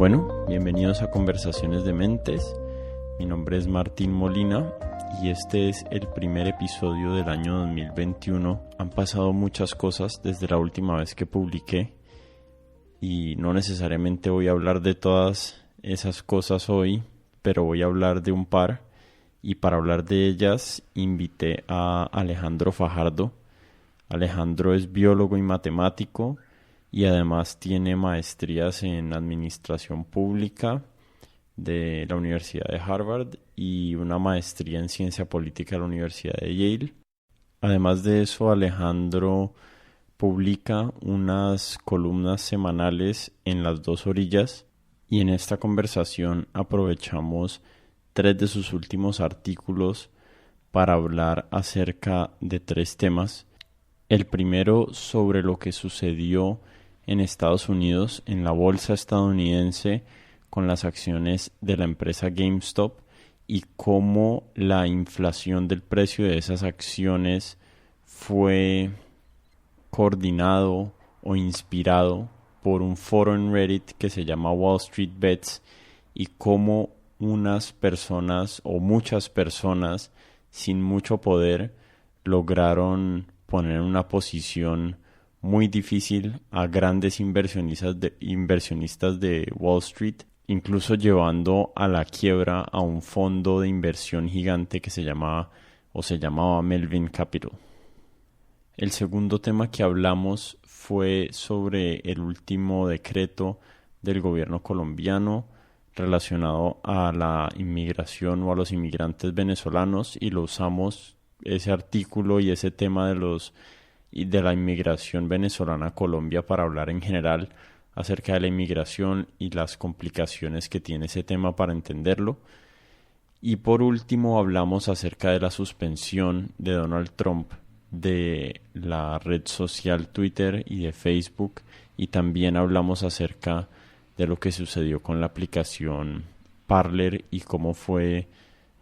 Bueno, bienvenidos a Conversaciones de Mentes. Mi nombre es Martín Molina y este es el primer episodio del año 2021. Han pasado muchas cosas desde la última vez que publiqué y no necesariamente voy a hablar de todas esas cosas hoy, pero voy a hablar de un par, y para hablar de ellas invité a Alejandro Fajardo. Alejandro es biólogo y matemático y además tiene maestrías en administración pública de la Universidad de Harvard y una maestría en ciencia política de la Universidad de Yale. Además de eso, Alejandro publica unas columnas semanales en Las Dos Orillas, y en esta conversación aprovechamos 3 de sus últimos artículos para hablar acerca de 3 temas. El primero sobre lo que sucedió en Estados Unidos, en la bolsa estadounidense, con las acciones de la empresa GameStop y cómo la inflación del precio de esas acciones fue coordinado o inspirado por un foro en Reddit que se llama Wall Street Bets, y cómo unas personas o muchas personas sin mucho poder lograron poner en una posición muy difícil a grandes inversionistas de Wall Street, incluso llevando a la quiebra a un fondo de inversión gigante que se llamaba Melvin Capital. El segundo tema que hablamos fue sobre el último decreto del gobierno colombiano relacionado a la inmigración o a los inmigrantes venezolanos, y lo usamos, ese artículo y ese tema de la inmigración venezolana a Colombia, para hablar en general acerca de la inmigración y las complicaciones que tiene ese tema para entenderlo. Y por último hablamos acerca de la suspensión de Donald Trump de la red social Twitter y de Facebook, y también hablamos acerca de lo que sucedió con la aplicación Parler y cómo fue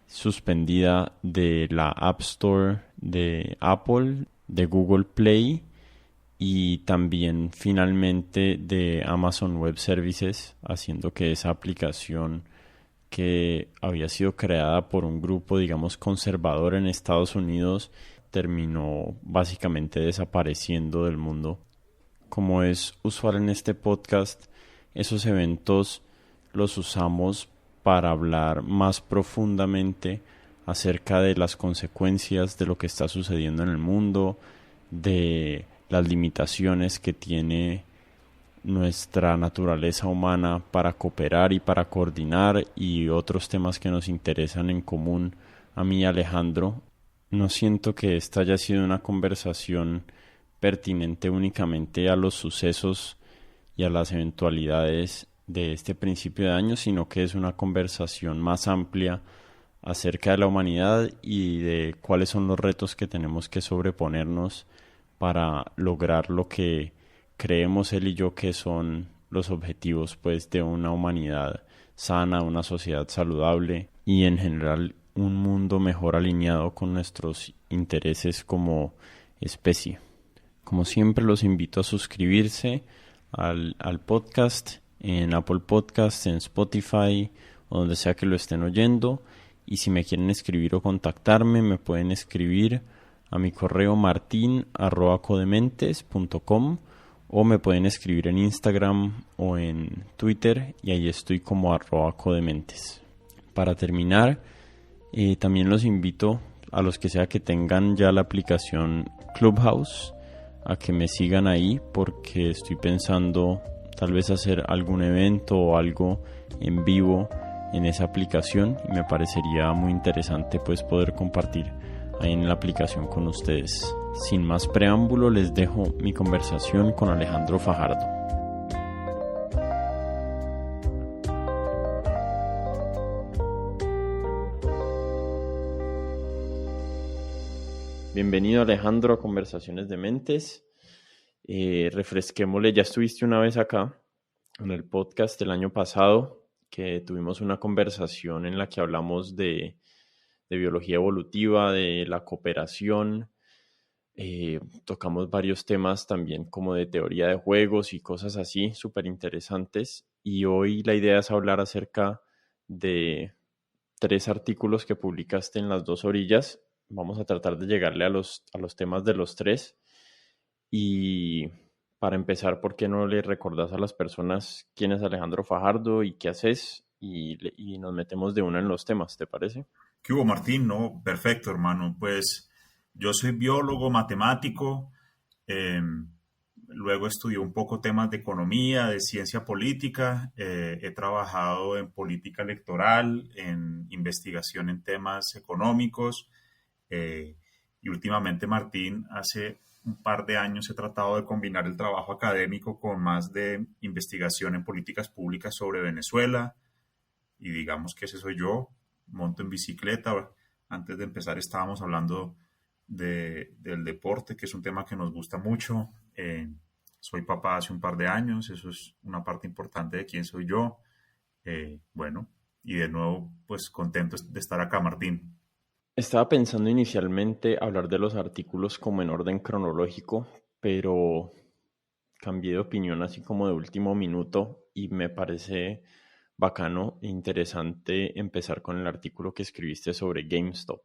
suspendida de la App Store de Apple, de Google Play y también finalmente de Amazon Web Services, haciendo que esa aplicación, que había sido creada por un grupo, digamos, conservador en Estados Unidos, terminó básicamente desapareciendo del mundo. Como es usual en este podcast, esos eventos los usamos para hablar más profundamente acerca de las consecuencias de lo que está sucediendo en el mundo, de las limitaciones que tiene nuestra naturaleza humana para cooperar y para coordinar, y otros temas que nos interesan en común a mí y a Alejandro. No siento que esta haya sido una conversación pertinente únicamente a los sucesos y a las eventualidades de este principio de año, sino que es una conversación más amplia acerca de la humanidad y de cuáles son los retos que tenemos que sobreponernos para lograr lo que creemos él y yo que son los objetivos, pues, de una humanidad sana, una sociedad saludable y en general un mundo mejor alineado con nuestros intereses como especie. Como siempre, los invito a suscribirse al podcast en Apple Podcasts, en Spotify o donde sea que lo estén oyendo. Y si me quieren escribir o contactarme, me pueden escribir a mi correo martin@codementes.com, o me pueden escribir en Instagram o en Twitter, y ahí estoy como @codementes. Para terminar, también los invito a los que sea que tengan ya la aplicación Clubhouse a que me sigan ahí, porque estoy pensando tal vez hacer algún evento o algo en vivo en esa aplicación, y me parecería muy interesante pues poder compartir ahí en la aplicación con ustedes. Sin más preámbulo, les dejo mi conversación con Alejandro Fajardo. Bienvenido, Alejandro, a Conversaciones de Mentes. Refresquémosle, ya estuviste una vez acá en el podcast del año pasado, que tuvimos una conversación en la que hablamos de biología evolutiva, de la cooperación. Tocamos varios temas también como de teoría de juegos y cosas así súper interesantes, y hoy la idea es hablar acerca de tres artículos que publicaste en Las Dos Orillas. Vamos a tratar de llegarle a los temas de los tres. Y para empezar, ¿por qué no le recordás a las personas quién es Alejandro Fajardo y qué haces? Y nos metemos de una en los temas, ¿te parece? ¿Qué hubo, Martín? No, perfecto, hermano. Pues yo soy biólogo, matemático, eh, luego estudié un poco temas de economía, de ciencia política, he trabajado en política electoral, en investigación en temas económicos, eh, y últimamente, Martín, hace un par de años he tratado de combinar el trabajo académico con más de investigación en políticas públicas sobre Venezuela, y digamos que ese soy yo. Monto en bicicleta. Antes de empezar estábamos hablando del deporte, que es un tema que nos gusta mucho. Soy papá hace un par de años, eso es una parte importante de quién soy yo. Bueno, y de nuevo, pues contento de estar acá, Martín. Estaba pensando inicialmente hablar de los artículos como en orden cronológico, pero cambié de opinión así como de último minuto y me parece bacano e interesante empezar con el artículo que escribiste sobre GameStop,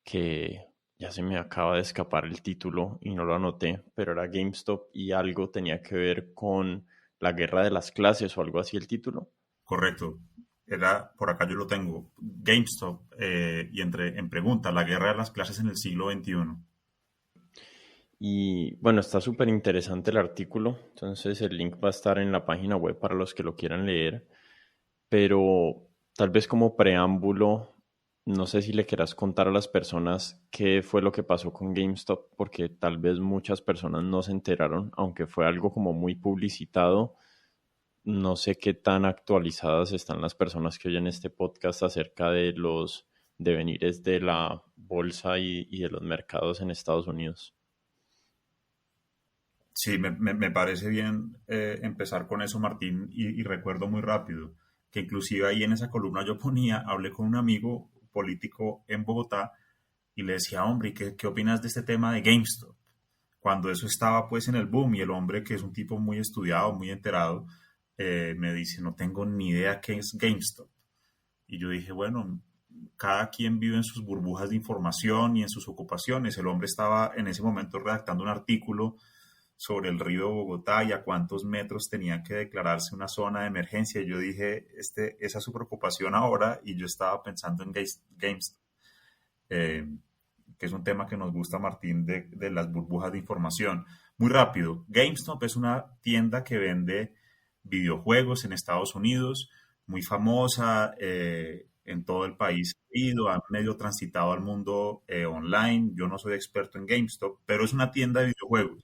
que ya se me acaba de escapar el título y no lo anoté, pero era GameStop y algo tenía que ver con la guerra de las clases o algo así el título. Correcto. Era, por acá yo lo tengo, GameStop, y en pregunta, la guerra de las clases en el siglo XXI. Y bueno, está súper interesante el artículo, entonces el link va a estar en la página web para los que lo quieran leer, pero tal vez como preámbulo, no sé si le quieras contar a las personas qué fue lo que pasó con GameStop, porque tal vez muchas personas no se enteraron, aunque fue algo como muy publicitado. No sé qué tan actualizadas están las personas que oyen este podcast acerca de los devenires de la bolsa y de los mercados en Estados Unidos. Sí, me parece bien empezar con eso, Martín, y recuerdo muy rápido que inclusive ahí en esa columna yo ponía, hablé con un amigo político en Bogotá y le decía, hombre, ¿y qué opinas de este tema de GameStop? Cuando eso estaba pues en el boom y el hombre, que es un tipo muy estudiado, muy enterado, me dice, no tengo ni idea qué es GameStop. Y yo dije, bueno, cada quien vive en sus burbujas de información y en sus ocupaciones. El hombre estaba en ese momento redactando un artículo sobre el río Bogotá y a cuántos metros tenía que declararse una zona de emergencia. Y yo dije, esa es su preocupación ahora, y yo estaba pensando en GameStop, eh, que es un tema que nos gusta, Martín, de las burbujas de información. Muy rápido, GameStop es una tienda que vende videojuegos en Estados Unidos, muy famosa, en todo el país. Ha medio transitado al mundo online. Yo no soy experto en GameStop, pero es una tienda de videojuegos.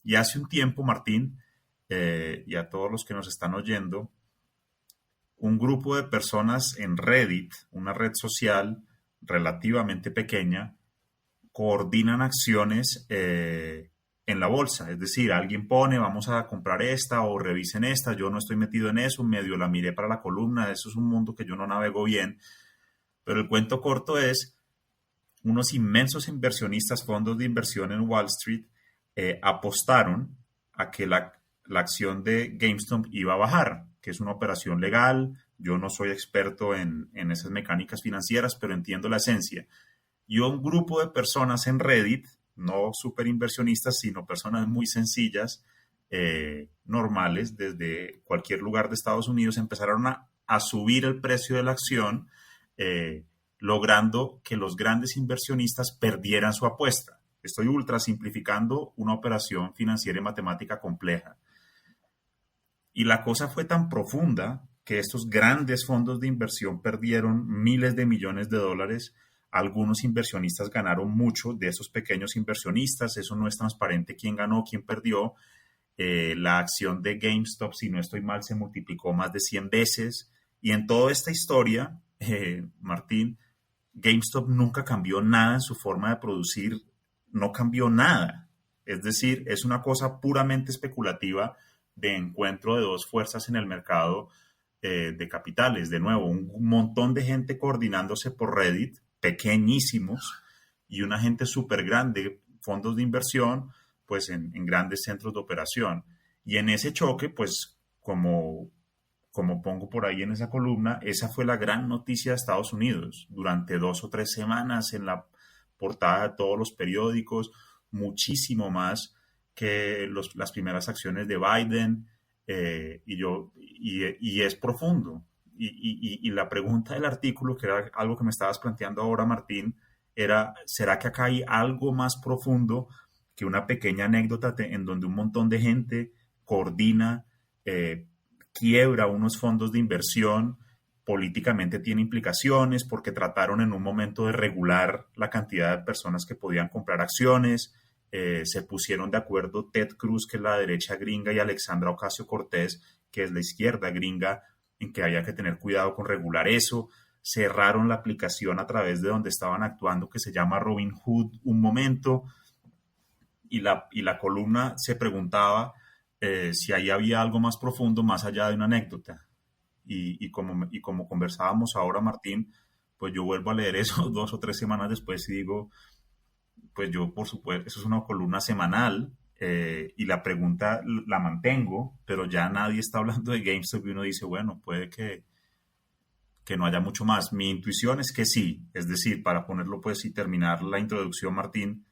Y hace un tiempo, Martín, y a todos los que nos están oyendo, un grupo de personas en Reddit, una red social relativamente pequeña, coordinan acciones en la bolsa. Es decir, alguien pone, vamos a comprar esta o revisen esta. Yo no estoy metido en eso, medio la miré para la columna. Eso es un mundo que yo no navego bien. Pero el cuento corto es, unos inmensos inversionistas, fondos de inversión en Wall Street, apostaron a que la acción de GameStop iba a bajar, que es una operación legal. Yo no soy experto en esas mecánicas financieras, pero entiendo la esencia. Y un grupo de personas en Reddit, no super inversionistas, sino personas muy sencillas, normales, desde cualquier lugar de Estados Unidos, empezaron a subir el precio de la acción, eh, logrando que los grandes inversionistas perdieran su apuesta. Estoy ultra simplificando una operación financiera y matemática compleja. Y la cosa fue tan profunda que estos grandes fondos de inversión perdieron miles de millones de dólares. Algunos inversionistas ganaron mucho de esos pequeños inversionistas. Eso no es transparente quién ganó, quién perdió. La acción de GameStop, si no estoy mal, se multiplicó más de 100 veces. Y en toda esta historia, Martín, GameStop nunca cambió nada en su forma de producir, no cambió nada. Es decir, es una cosa puramente especulativa de encuentro de dos fuerzas en el mercado de capitales. De nuevo, un montón de gente coordinándose por Reddit, pequeñísimos, y una gente súper grande, fondos de inversión, pues en grandes centros de operación. Y en ese choque, pues como como pongo por ahí en esa columna, esa fue la gran noticia de Estados Unidos durante 2 o 3 semanas en la portada de todos los periódicos, muchísimo más que las primeras acciones de Biden, y es profundo. Y la pregunta del artículo, que era algo que me estabas planteando ahora, Martín, era, ¿será que acá hay algo más profundo que una pequeña anécdota en donde un montón de gente coordina, quiebra unos fondos de inversión? Políticamente tiene implicaciones porque trataron en un momento de regular la cantidad de personas que podían comprar acciones. Se pusieron de acuerdo Ted Cruz, que es la derecha gringa, y Alexandra Ocasio-Cortez, que es la izquierda gringa, en que había que tener cuidado con regular eso. Cerraron la aplicación a través de donde estaban actuando, que se llama Robinhood, un momento, y la columna se preguntaba si ahí había algo más profundo más allá de una anécdota. Y como conversábamos ahora, Martín, pues yo vuelvo a leer eso 2 o 3 semanas después y digo, pues yo, por supuesto, eso es una columna semanal, y la pregunta la mantengo, pero ya nadie está hablando de GameStop y uno dice, bueno, puede que no haya mucho más. Mi intuición es que sí, es decir, para ponerlo pues y terminar la introducción, Martín,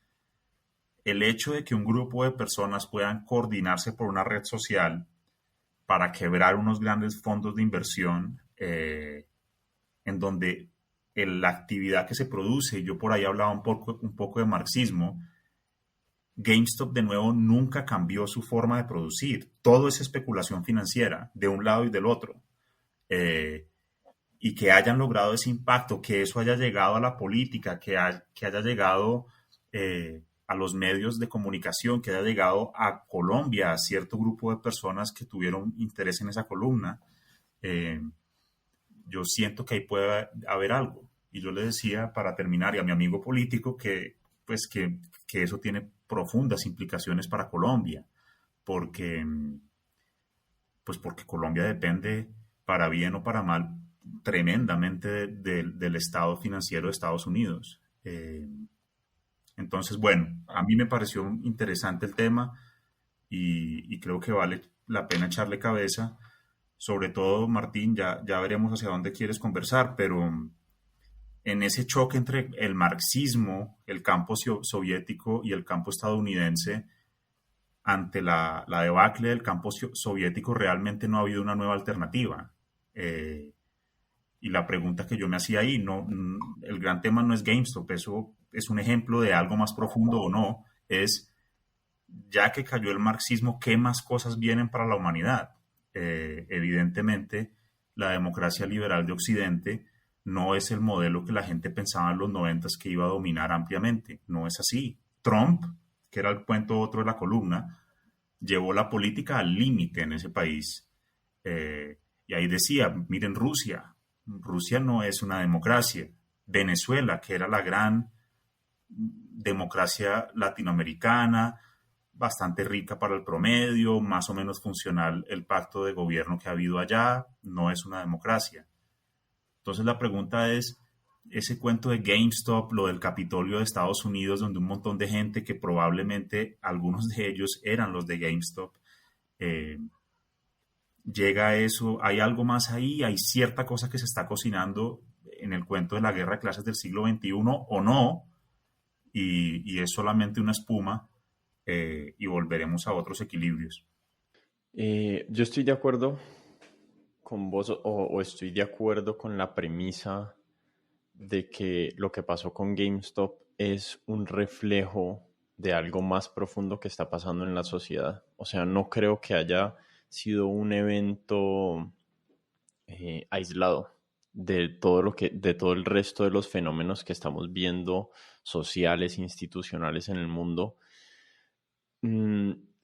el hecho de que un grupo de personas puedan coordinarse por una red social para quebrar unos grandes fondos de inversión, en donde la actividad que se produce, yo por ahí hablaba un poco de marxismo, GameStop de nuevo nunca cambió su forma de producir. Todo es especulación financiera, de un lado y del otro. Y que hayan logrado ese impacto, que eso haya llegado a la política, que haya llegado a los medios de comunicación, que haya llegado a Colombia, a cierto grupo de personas que tuvieron interés en esa columna, yo siento que ahí puede haber algo. Y yo le decía, para terminar, y a mi amigo político, pues que eso tiene profundas implicaciones para Colombia, porque, pues porque Colombia depende, para bien o para mal, tremendamente del estado financiero de Estados Unidos. Entonces, bueno, a mí me pareció interesante el tema, y creo que vale la pena echarle cabeza. Sobre todo, Martín, ya veremos hacia dónde quieres conversar, pero en ese choque entre el marxismo, el campo soviético y el campo estadounidense, ante la debacle del campo soviético, realmente no ha habido una nueva alternativa. Y la pregunta que yo me hacía ahí, no, el gran tema no es GameStop, eso es un ejemplo de algo más profundo o no, es, ya que cayó el marxismo, ¿qué más cosas vienen para la humanidad? Evidentemente, la democracia liberal de Occidente no es el modelo que la gente pensaba en los 90 que iba a dominar ampliamente. No es así. Trump, que era el cuento otro de la columna, llevó la política al límite en ese país. Y ahí decía, miren Rusia no es una democracia. Venezuela, que era la gran democracia latinoamericana, bastante rica para el promedio, más o menos funcional el pacto de gobierno que ha habido allá, no es una democracia. Entonces la pregunta es, ese cuento de GameStop, lo del Capitolio de Estados Unidos, donde un montón de gente, que probablemente algunos de ellos eran los de GameStop, llega a eso, ¿hay algo más ahí? ¿Hay cierta cosa que se está cocinando en el cuento de la guerra de clases del siglo XXI o no? Y es solamente una espuma, y volveremos a otros equilibrios. Yo estoy de acuerdo con vos, o estoy de acuerdo con la premisa de que lo que pasó con GameStop es un reflejo de algo más profundo que está pasando en la sociedad. O sea, no creo que haya sido un evento aislado de todo el resto de los fenómenos que estamos viendo, sociales, institucionales en el mundo.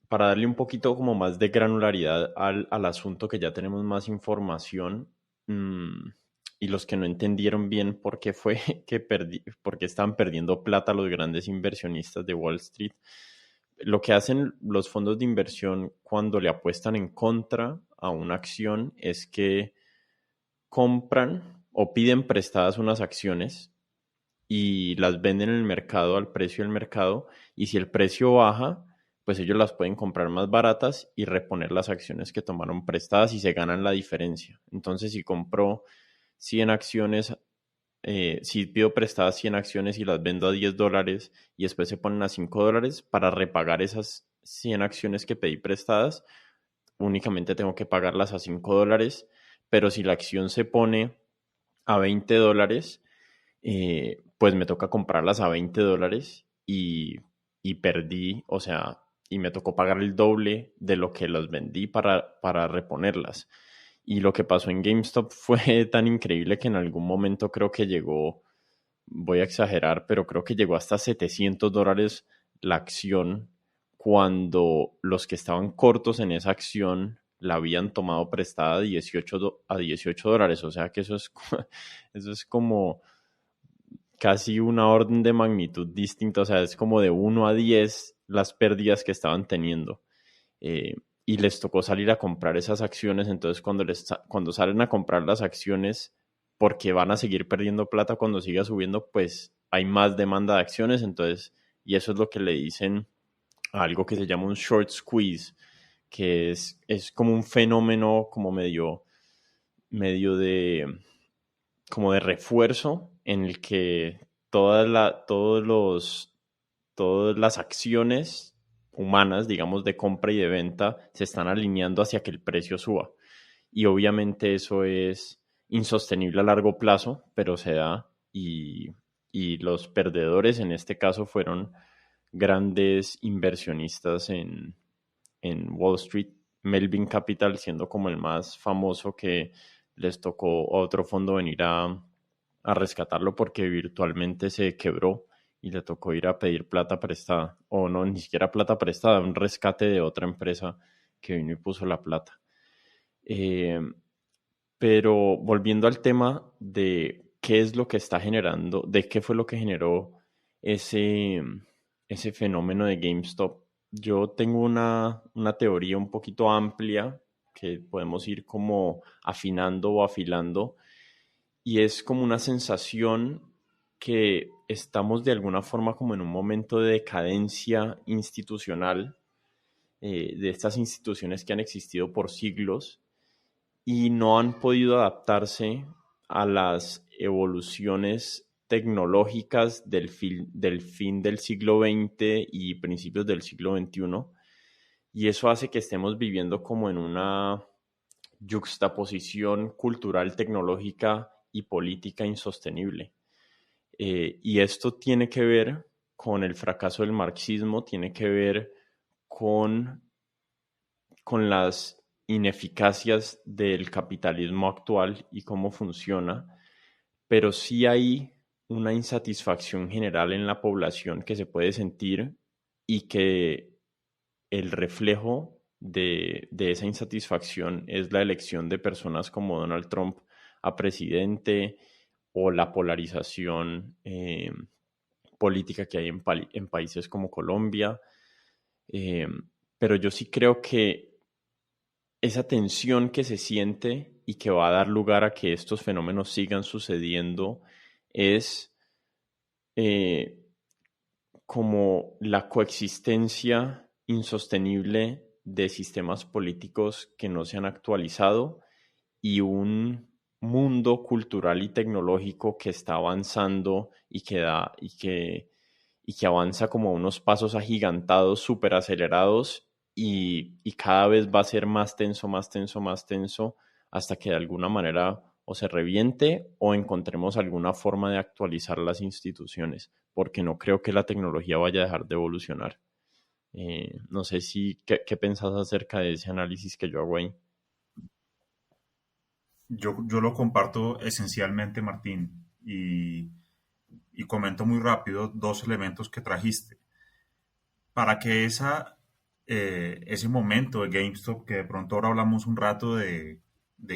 Para darle un poquito como más de granularidad al asunto, que ya tenemos más información, y los que no entendieron bien por qué fue por qué estaban perdiendo plata los grandes inversionistas de Wall Street, lo que hacen los fondos de inversión cuando le apuestan en contra a una acción es que compran o piden prestadas unas acciones y las venden en el mercado al precio del mercado, y si el precio baja, pues ellos las pueden comprar más baratas y reponer las acciones que tomaron prestadas y se ganan la diferencia. Entonces, si compro 100 acciones, si pido prestadas 100 acciones y las vendo a $10 y después se ponen a $5 para repagar esas 100 acciones que pedí prestadas, únicamente tengo que pagarlas a $5, pero si la acción se pone a $20, pues me toca comprarlas a $20 y perdí, o sea, y me tocó pagar el doble de lo que las vendí para reponerlas. Y lo que pasó en GameStop fue tan increíble que en algún momento creo que llegó, voy a exagerar, pero creo que llegó hasta $700 la acción cuando los que estaban cortos en esa acción la habían tomado prestada a $18. O sea que eso es como casi una orden de magnitud distinta. O sea, es como de 1 a 10 las pérdidas que estaban teniendo. Eh, y les tocó salir a comprar esas acciones. Entonces, cuando salen a comprar las acciones, porque van a seguir perdiendo plata cuando siga subiendo, pues hay más demanda de acciones. Entonces, y eso es lo que le dicen a algo que se llama un short squeeze, que es como un fenómeno como medio como de refuerzo en el que todas las acciones humanas, digamos, de compra y de venta, se están alineando hacia que el precio suba. Y obviamente eso es insostenible a largo plazo, pero se da y los perdedores en este caso fueron grandes inversionistas en Wall Street, Melvin Capital siendo como el más famoso, que les tocó a otro fondo venir a rescatarlo porque virtualmente se quebró y le tocó ir a pedir plata prestada, o no, ni siquiera plata prestada, un rescate de otra empresa que vino y puso la plata. Eh, pero volviendo al tema de qué es lo que está generando, de qué fue lo que generó ese, ese fenómeno de GameStop, yo tengo una teoría un poquito amplia que podemos ir como afinando o afilando, y es como una sensación que estamos de alguna forma como en un momento de decadencia institucional, de estas instituciones que han existido por siglos y no han podido adaptarse a las evoluciones tecnológicas del fin del siglo XX y principios del siglo XXI. Y eso hace que estemos viviendo como en una yuxtaposición cultural, tecnológica y política insostenible. Y esto tiene que ver con el fracaso del marxismo, tiene que ver con las ineficacias del capitalismo actual y cómo funciona, pero sí hay una insatisfacción general en la población que se puede sentir y que el reflejo de esa insatisfacción es la elección de personas como Donald Trump a presidente o la polarización política que hay en países como Colombia. Eh, pero yo sí creo que esa tensión que se siente y que va a dar lugar a que estos fenómenos sigan sucediendo es eh, como la coexistencia insostenible de sistemas políticos que no se han actualizado y un mundo cultural y tecnológico que está avanzando y que avanza como a unos pasos agigantados, súper acelerados y cada vez va a ser más tenso, más tenso, más tenso, hasta que de alguna manera o se reviente o encontremos alguna forma de actualizar las instituciones, porque no creo que la tecnología vaya a dejar de evolucionar. No sé si, ¿qué pensás acerca de ese análisis que yo hago ahí? Yo lo comparto esencialmente, Martín, y comento muy rápido dos elementos que trajiste. Para que ese momento de GameStop, que de pronto ahora hablamos un rato de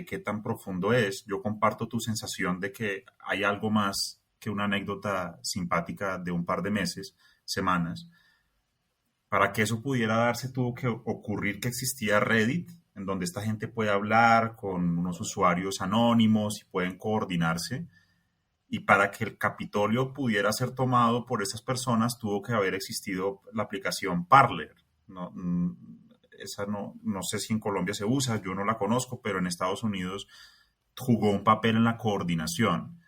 qué tan profundo es, yo comparto tu sensación de que hay algo más que una anécdota simpática de un par de meses, semanas. Para que eso pudiera darse, tuvo que ocurrir que existía Reddit, en donde esta gente puede hablar con unos usuarios anónimos y pueden coordinarse. Y para que el Capitolio pudiera ser tomado por esas personas, tuvo que haber existido la aplicación Parler. No, esa no sé si en Colombia se usa, yo no la conozco, pero en Estados Unidos jugó un papel en la coordinación.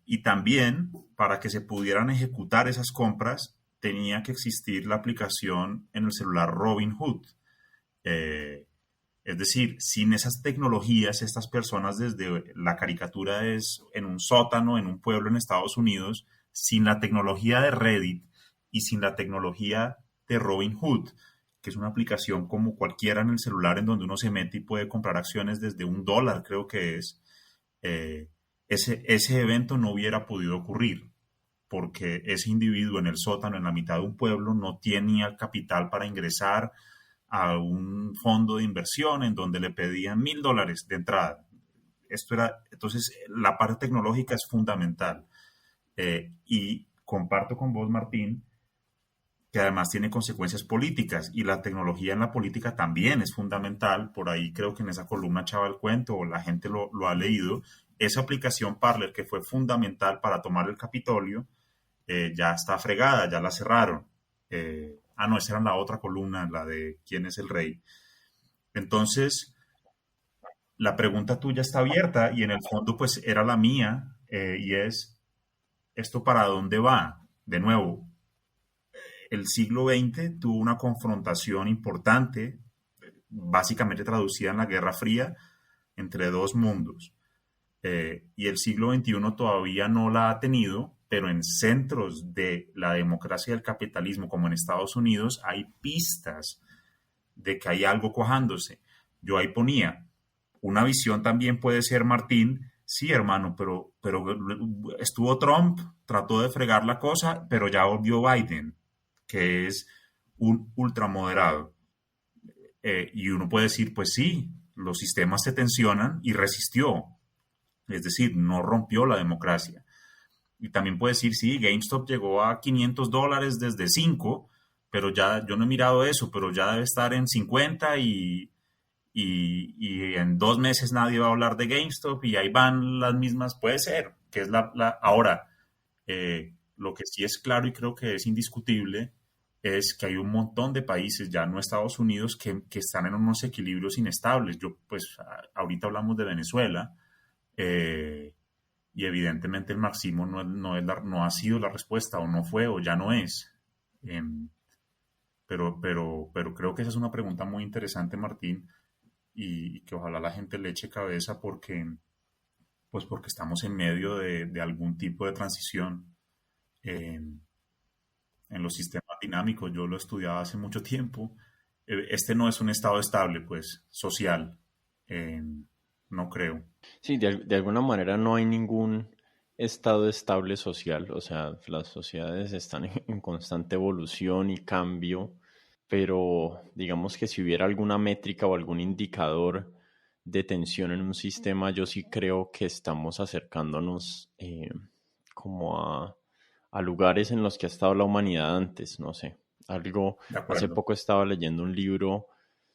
Y también, para que se pudieran ejecutar esas compras, tenía que existir la aplicación en el celular Robinhood. Eh, es decir, sin esas tecnologías, estas personas desde la caricatura es en un sótano, en un pueblo en Estados Unidos, sin la tecnología de Reddit y sin la tecnología de Robinhood, que es una aplicación como cualquiera en el celular en donde uno se mete y puede comprar acciones desde $1, creo que es, eh, ese evento no hubiera podido ocurrir porque ese individuo en el sótano, en la mitad de un pueblo, no tenía el capital para ingresar a un fondo de inversión en donde le pedían $1,000 de entrada. Entonces, la parte tecnológica es fundamental. Y comparto con vos, Martín, que además tiene consecuencias políticas y la tecnología en la política también es fundamental. Por ahí creo que en esa columna echaba el cuento o la gente lo ha leído. Esa aplicación Parler que fue fundamental para tomar el Capitolio ya está fregada, ya la cerraron. No, esa era la otra columna, la de quién es el rey. Entonces, la pregunta tuya está abierta y en el fondo pues era la mía y es, ¿esto para dónde va? De nuevo, el siglo XX tuvo una confrontación importante, básicamente traducida en la Guerra Fría, entre dos mundos. Y el siglo XXI todavía no la ha tenido, pero en centros de la democracia y el capitalismo, como en Estados Unidos, hay pistas de que hay algo cuajándose. Yo ahí ponía, una visión también puede ser, Martín, sí, hermano, pero estuvo Trump, trató de fregar la cosa, pero ya volvió Biden, que es un ultramoderado. Y uno puede decir, pues sí, los sistemas se tensionan y resistió, es decir, no rompió la democracia. Y también puede decir, sí, GameStop llegó a $500 desde 5, pero ya yo no he mirado eso, pero ya debe estar en 50 y en 2 meses nadie va a hablar de GameStop y ahí van las mismas, puede ser, que es ahora, lo que sí es claro y creo que es indiscutible es que hay un montón de países, ya no Estados Unidos, que están en unos equilibrios inestables. Yo, pues, ahorita hablamos de Venezuela, eh, y evidentemente el marxismo no ha sido la respuesta, o no fue, o ya no es. Em, pero creo que esa es una pregunta muy interesante, Martín, y que ojalá la gente le eche cabeza porque estamos en medio de algún tipo de transición en los sistemas dinámicos. Yo lo estudiaba hace mucho tiempo. Este no es un estado estable, pues, social. No creo. Sí, de alguna manera no hay ningún estado estable social, o sea, las sociedades están en constante evolución y cambio, pero digamos que si hubiera alguna métrica o algún indicador de tensión en un sistema, yo sí creo que estamos acercándonos como a lugares en los que ha estado la humanidad antes, no sé. De Hace acuerdo. poco estaba leyendo un libro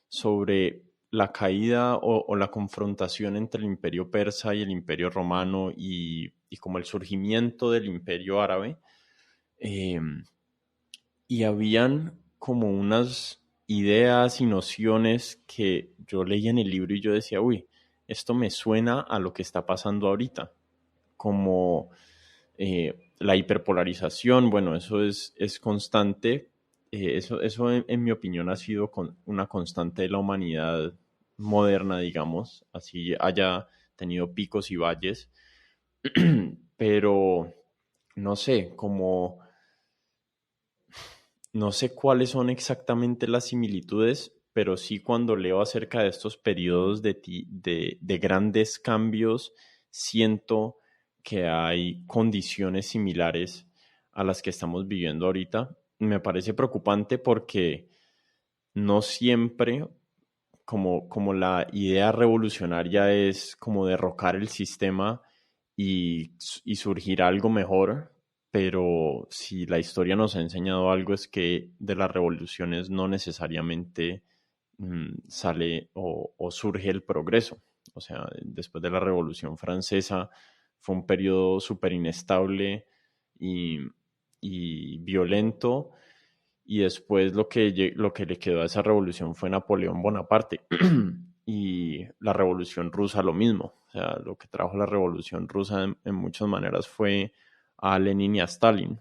sobre la caída o la confrontación entre el imperio persa y el imperio romano y como el surgimiento del imperio árabe. eh, y habían como unas ideas y nociones que yo leía en el libro y yo decía, uy, esto me suena a lo que está pasando ahorita, como la hiperpolarización, bueno, eso es constante, eso en mi opinión ha sido una constante de la humanidad moderna, digamos, así haya tenido picos y valles, pero no sé, como no sé cuáles son exactamente las similitudes, pero sí cuando leo acerca de estos periodos de grandes cambios, siento que hay condiciones similares a las que estamos viviendo ahorita. Me parece preocupante porque no siempre, como la idea revolucionaria es como derrocar el sistema y surgir algo mejor, pero si la historia nos ha enseñado algo es que de las revoluciones no necesariamente sale o surge el progreso. O sea, después de la Revolución Francesa fue un periodo súper inestable y, y violento y después lo que le quedó a esa revolución fue Napoleón Bonaparte. Y la revolución rusa lo mismo. O sea, lo que trajo la revolución rusa en muchas maneras fue a Lenin y a Stalin.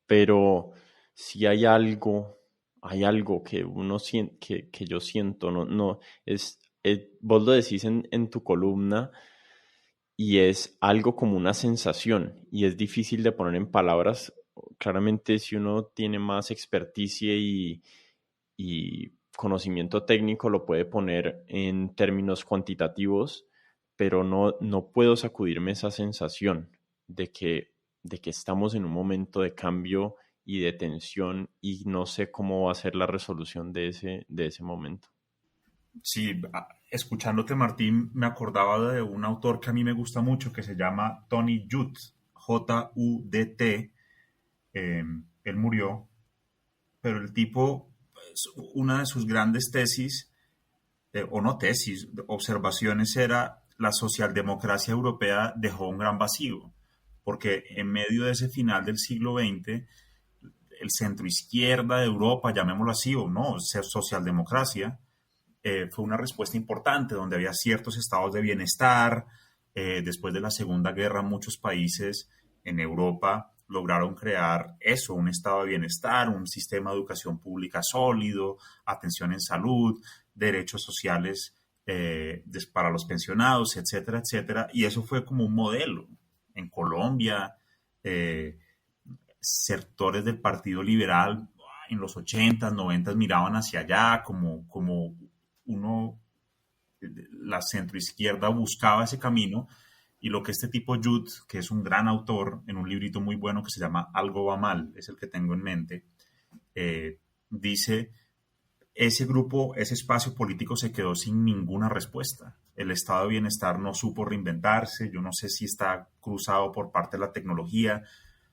Pero si hay algo que uno siente, que yo siento, no, vos lo decís en tu columna y es algo como una sensación y es difícil de poner en palabras. Claramente si uno tiene más experticia y conocimiento técnico lo puede poner en términos cuantitativos, pero no puedo sacudirme esa sensación de que estamos en un momento de cambio y de tensión y no sé cómo va a ser la resolución de ese momento. Sí, escuchándote, Martín, me acordaba de un autor que a mí me gusta mucho que se llama Tony Judt, Judt. Él murió, pero el tipo, pues, una de sus grandes tesis, o no tesis, observaciones era la socialdemocracia europea dejó un gran vacío, porque en medio de ese final del siglo XX, el centro izquierda de Europa, llamémoslo así, o no, socialdemocracia, fue una respuesta importante, donde había ciertos estados de bienestar. Después de la Segunda Guerra, muchos países en Europa lograron crear eso, un estado de bienestar, un sistema de educación pública sólido, atención en salud, derechos sociales para los pensionados, etcétera, etcétera. Y eso fue como un modelo. En Colombia, eh, sectores del Partido Liberal en los 80s, 90s miraban hacia allá como uno, la centroizquierda buscaba ese camino y lo que este tipo Jude, que es un gran autor, en un librito muy bueno que se llama Algo va mal, es el que tengo en mente, dice, ese grupo, ese espacio político se quedó sin ninguna respuesta. El estado de bienestar no supo reinventarse, yo no sé si está cruzado por parte de la tecnología,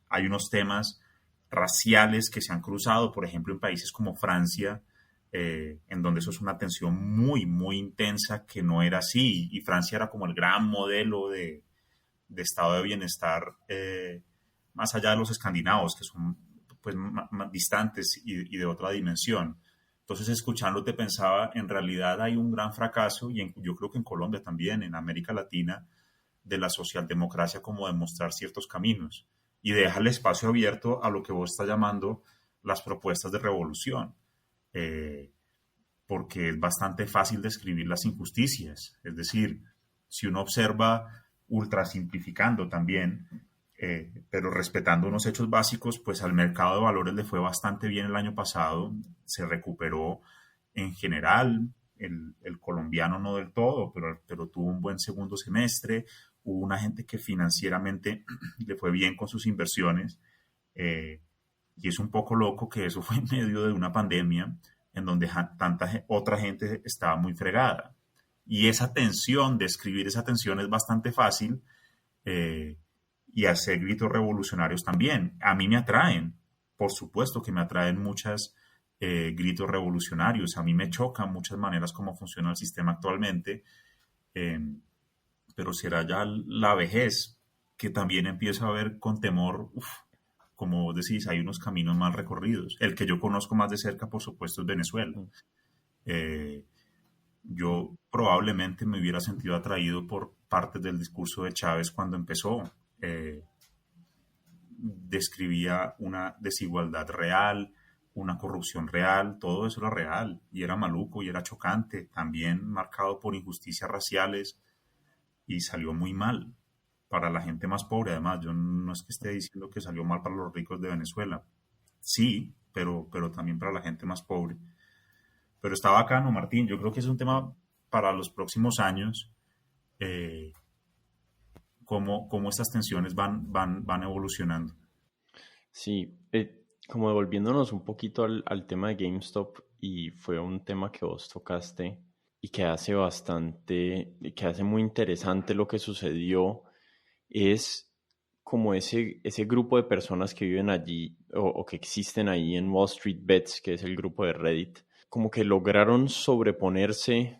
hay unos temas raciales que se han cruzado, por ejemplo, en países como Francia, en donde eso es una tensión muy, muy intensa que no era así. Y Francia era como el gran modelo de estado de bienestar, más allá de los escandinavos, que son pues, más distantes y de otra dimensión. Entonces, escuchándote pensaba, en realidad hay un gran fracaso, y yo creo que en Colombia también, en América Latina, de la socialdemocracia como demostrar ciertos caminos y deja el espacio abierto a lo que vos estás llamando las propuestas de revolución, eh, porque es bastante fácil describir las injusticias. Es decir, si uno observa, ultra simplificando también, pero respetando unos hechos básicos, pues al mercado de valores le fue bastante bien el año pasado, se recuperó en general, el colombiano no del todo, pero tuvo un buen segundo semestre, hubo una gente que financieramente le fue bien con sus inversiones, eh, y es un poco loco que eso fue en medio de una pandemia en donde tanta otra gente estaba muy fregada. Y esa tensión, describir esa tensión es bastante fácil, eh, y hacer gritos revolucionarios también. A mí me atraen, por supuesto que me atraen muchas gritos revolucionarios. A mí me chocan muchas maneras como funciona el sistema actualmente, eh, pero será ya la vejez que también empiezo a ver con temor, como vos decís, hay unos caminos mal recorridos. El que yo conozco más de cerca, por supuesto, es Venezuela. Eh, yo probablemente me hubiera sentido atraído por partes del discurso de Chávez cuando empezó. Eh, Describía una desigualdad real, una corrupción real, todo eso era real y era maluco y era chocante, también marcado por injusticias raciales y salió muy mal para la gente más pobre. Además, yo no es que esté diciendo que salió mal para los ricos de Venezuela, sí, pero también para la gente más pobre. Pero está bacano, Martín, yo creo que es un tema para los próximos años, eh, cómo estas tensiones van evolucionando. Sí, como devolviéndonos un poquito al tema de GameStop, y fue un tema que vos tocaste y que hace muy interesante lo que sucedió, es como ese grupo de personas que viven allí o que existen ahí en Wall Street Bets, que es el grupo de Reddit, como que lograron sobreponerse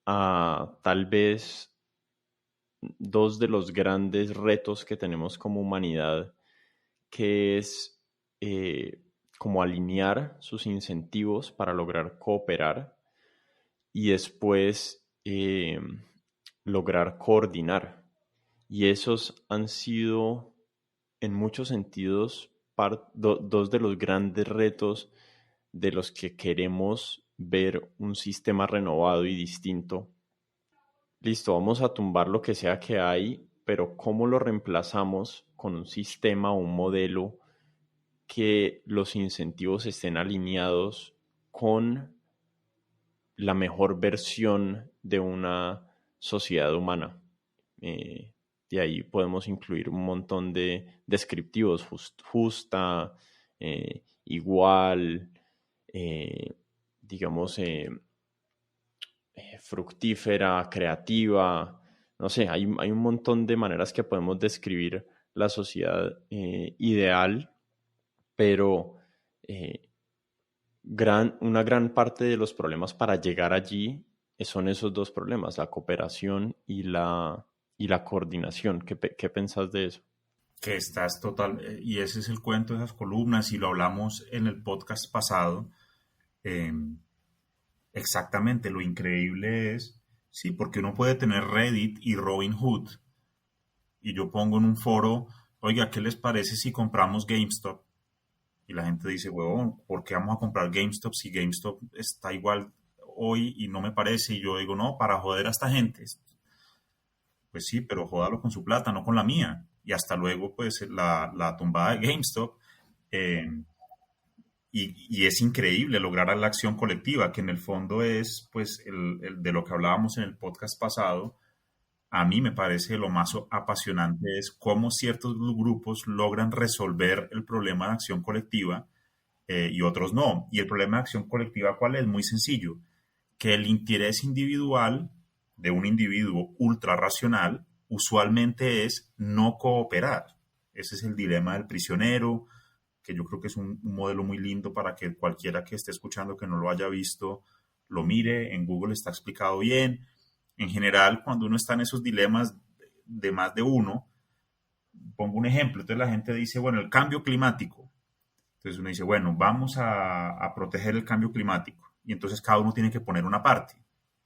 a tal vez dos de los grandes retos que tenemos como humanidad, que es como alinear sus incentivos para lograr cooperar y después lograr coordinar. Y esos han sido, en muchos sentidos, dos de los grandes retos de los que queremos ver un sistema renovado y distinto. Listo, vamos a tumbar lo que sea que hay, pero ¿cómo lo reemplazamos con un sistema o un modelo que los incentivos estén alineados con la mejor versión de una sociedad humana? De ahí podemos incluir un montón de descriptivos: justa, igual, digamos, fructífera, creativa. No sé, hay un montón de maneras que podemos describir la sociedad ideal, pero una gran parte de los problemas para llegar allí son esos dos problemas: la cooperación y la coordinación. ¿Qué pensás de eso? Que estás total, y ese es el cuento de esas columnas, y lo hablamos en el podcast pasado. eh, Exactamente, lo increíble es, sí, porque uno puede tener Reddit y Robinhood, y yo pongo en un foro, oiga, ¿qué les parece si compramos GameStop? Y la gente dice, huevón, ¿por qué vamos a comprar GameStop si GameStop está igual hoy y no me parece? Y yo digo, no, para joder a esta gente. Pues sí, pero jódalo con su plata, no con la mía. Y hasta luego, pues, la tumbada de GameStop. eh, y es increíble lograr la acción colectiva, que en el fondo es, pues, el de lo que hablábamos en el podcast pasado. A mí me parece lo más apasionante es cómo ciertos grupos logran resolver el problema de acción colectiva, y otros no. Y el problema de acción colectiva, ¿cuál es? Muy sencillo, que el interés individual de un individuo ultra racional usualmente es no cooperar. Ese es el dilema del prisionero, que yo creo que es un modelo muy lindo para que cualquiera que esté escuchando que no lo haya visto lo mire. En Google está explicado bien. En general, cuando uno está en esos dilemas de más de uno, pongo un ejemplo, entonces la gente dice, bueno, el cambio climático. Entonces uno dice, bueno, vamos a proteger el cambio climático. Y entonces cada uno tiene que poner una parte.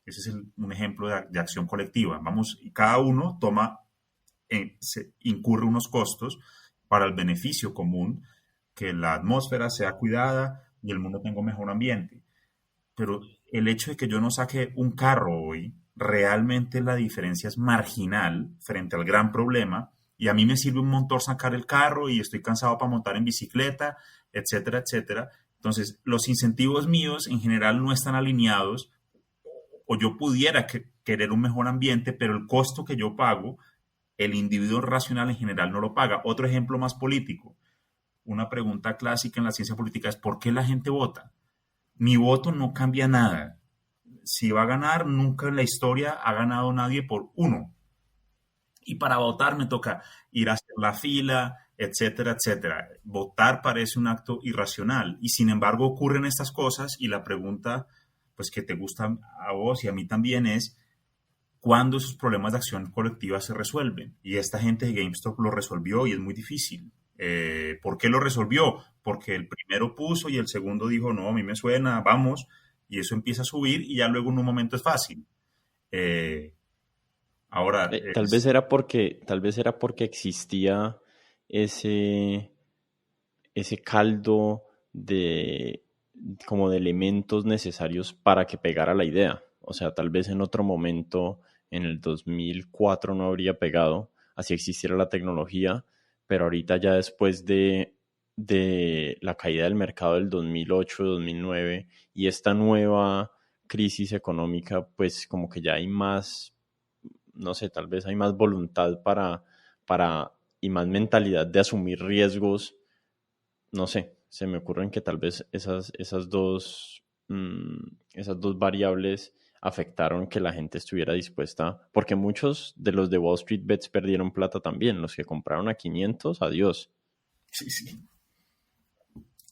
Ese es un ejemplo de acción colectiva. Vamos, y cada uno incurre unos costos para el beneficio común, que la atmósfera sea cuidada y el mundo tenga un mejor ambiente. Pero el hecho de que yo no saque un carro hoy, realmente la diferencia es marginal frente al gran problema, y a mí me sirve un montón sacar el carro y estoy cansado para montar en bicicleta, etcétera, etcétera. Entonces, los incentivos míos en general no están alineados, o yo pudiera querer un mejor ambiente, pero el costo que yo pago, el individuo racional en general no lo paga. Otro ejemplo más político. Una pregunta clásica en la ciencia política es: ¿por qué la gente vota? Mi voto no cambia nada. Si va a ganar, nunca en la historia ha ganado nadie por uno. Y para votar me toca ir a hacer la fila, etcétera, etcétera. Votar parece un acto irracional, y sin embargo ocurren estas cosas, y la pregunta, pues, que te gusta a vos y a mí también es: ¿cuándo esos problemas de acción colectiva se resuelven? Y esta gente de GameStop lo resolvió y es muy difícil. ¿Por qué lo resolvió? Porque el primero puso y el segundo dijo, no, a mí me suena, vamos, y eso empieza a subir, y ya luego en un momento es fácil. Eh, Ahora, Tal vez era porque existía ese, ese caldo de como de elementos necesarios para que pegara la idea. O sea, tal vez en otro momento, en el 2004 no habría pegado, así existiera la tecnología, pero ahorita ya después de la caída del mercado del 2008-2009 y esta nueva crisis económica, pues como que ya hay más, no sé, tal vez hay más voluntad y más mentalidad de asumir riesgos. No sé, se me ocurren que tal vez esas dos variables afectaron que la gente estuviera dispuesta, porque muchos de los de Wall Street Bets perdieron plata también, los que compraron a 500, adiós. sí, sí,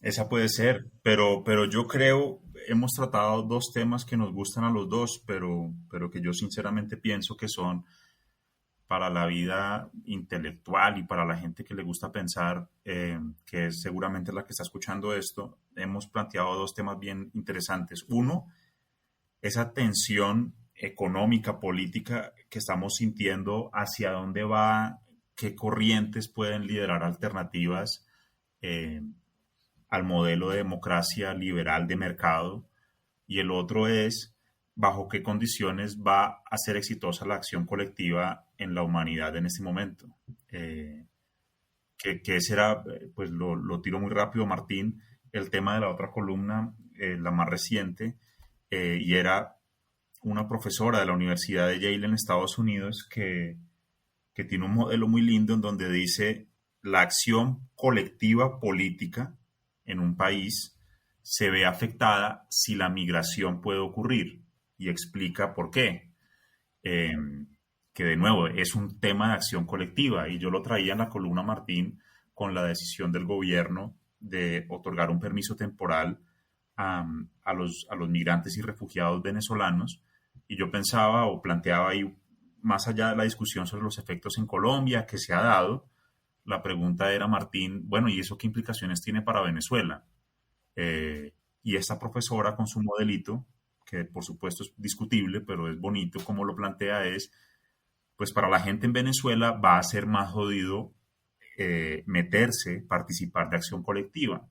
esa puede ser, pero yo creo, hemos tratado dos temas que nos gustan a los dos, pero que yo sinceramente pienso que son para la vida intelectual y para la gente que le gusta pensar, que es seguramente la que está escuchando esto, hemos planteado dos temas bien interesantes. Uno, esa tensión económica, política que estamos sintiendo, hacia dónde va, qué corrientes pueden liderar alternativas eh, al modelo de democracia liberal de mercado. Y el otro es bajo qué condiciones va a ser exitosa la acción colectiva en la humanidad en este momento. Que será, pues lo tiro muy rápido, Martín, el tema de la otra columna, la más reciente, y era una profesora de la Universidad de Yale en Estados Unidos que tiene un modelo muy lindo en donde dice la acción colectiva política en un país se ve afectada si la migración puede ocurrir y explica por qué. Eh, que de nuevo es un tema de acción colectiva y yo lo traía en la columna, Martín, con la decisión del gobierno de otorgar un permiso temporal a los migrantes y refugiados venezolanos, y yo pensaba o planteaba ahí, más allá de la discusión sobre los efectos en Colombia que se ha dado, la pregunta era, Martín, bueno, ¿y eso qué implicaciones tiene para Venezuela? Y esta profesora con su modelito, que por supuesto es discutible, pero es bonito como lo plantea, es, pues para la gente en Venezuela va a ser más jodido meterse, participar de acción colectiva.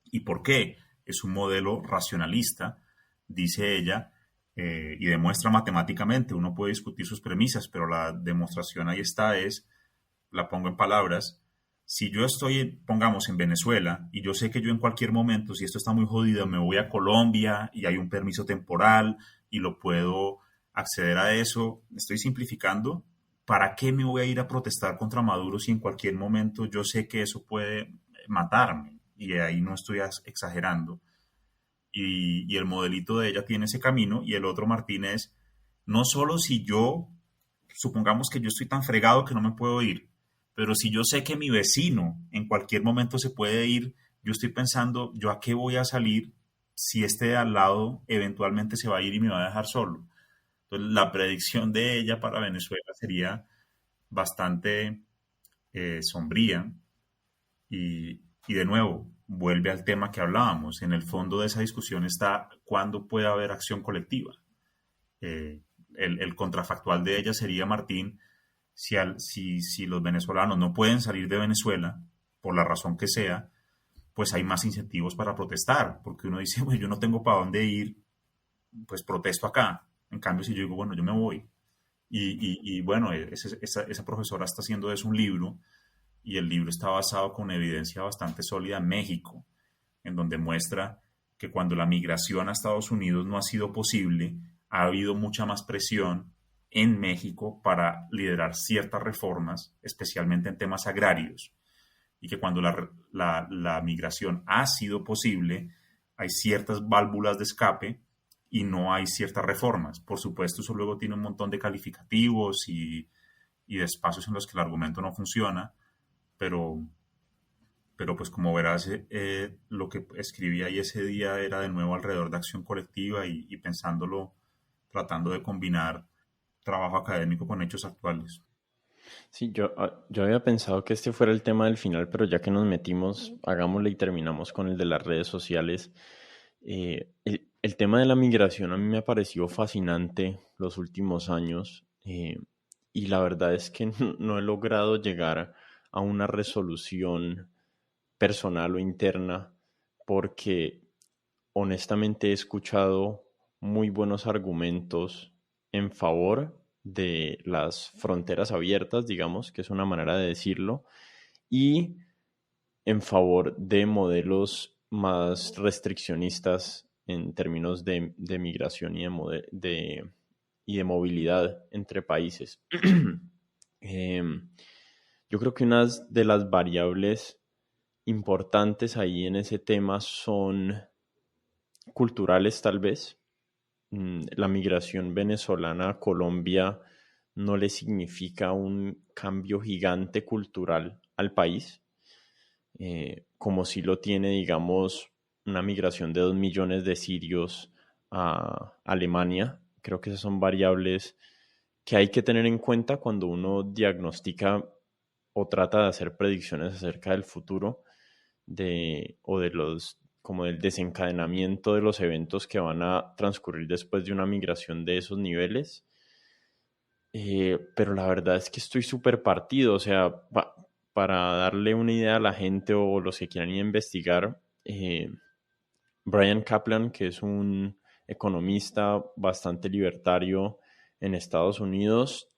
¿Y por qué? Es un modelo racionalista, dice ella, y demuestra matemáticamente. Uno puede discutir sus premisas, pero la demostración ahí está, la pongo en palabras. Si yo estoy, pongamos, en Venezuela, y yo sé que yo en cualquier momento, si esto está muy jodido, me voy a Colombia y hay un permiso temporal y lo puedo acceder a eso, estoy simplificando. ¿Para qué me voy a ir a protestar contra Maduro si en cualquier momento yo sé que eso puede matarme? Y ahí no estoy exagerando. Y el modelito de ella tiene ese camino, y el otro, Martín, es no solo si yo, supongamos que yo estoy tan fregado que no me puedo ir, pero si yo sé que mi vecino en cualquier momento se puede ir, yo estoy pensando, ¿yo a qué voy a salir si este de al lado eventualmente se va a ir y me va a dejar solo? Entonces, la predicción de ella para Venezuela sería bastante sombría, y de nuevo, vuelve al tema que hablábamos. En el fondo de esa discusión está cuándo puede haber acción colectiva. El contrafactual de ella sería, Martín, si los venezolanos no pueden salir de Venezuela, por la razón que sea, pues hay más incentivos para protestar, porque uno dice, bueno, yo no tengo para dónde ir, pues protesto acá. En cambio, si yo digo, bueno, yo me voy. Y bueno, esa profesora está haciendo eso un libro, y el libro está basado con evidencia bastante sólida en México, en donde muestra que cuando la migración a Estados Unidos no ha sido posible, ha habido mucha más presión en México para liderar ciertas reformas, especialmente en temas agrarios, y que cuando la migración ha sido posible, hay ciertas válvulas de escape y no hay ciertas reformas. Por supuesto, eso luego tiene un montón de calificativos y de espacios en los que el argumento no funciona, pero, pero pues como verás, lo que escribí ahí ese día era de nuevo alrededor de acción colectiva y pensándolo, tratando de combinar trabajo académico con hechos actuales. Sí, yo había pensado que este fuera el tema del final, pero ya que nos metimos, hagámosle y terminamos con el de las redes sociales. El tema de la migración a mí me ha parecido fascinante los últimos años, y la verdad es que no he logrado llegar a una resolución personal o interna porque honestamente he escuchado muy buenos argumentos en favor de las fronteras abiertas, digamos, que es una manera de decirlo, y en favor de modelos más restriccionistas en términos de migración y de movilidad entre países. Yo creo que una de las variables importantes ahí en ese tema son culturales, tal vez. La migración venezolana a Colombia no le significa un cambio gigante cultural al país, como si lo tiene, digamos, una migración de 2 millones de sirios a Alemania. Creo que esas son variables que hay que tener en cuenta cuando uno diagnostica o trata de hacer predicciones acerca del futuro o de como del desencadenamiento de los eventos que van a transcurrir después de una migración de esos niveles. Pero la verdad es que estoy súper partido, o sea, para darle una idea a la gente o los que quieran ir a investigar, Brian Kaplan, que es un economista bastante libertario en Estados Unidos,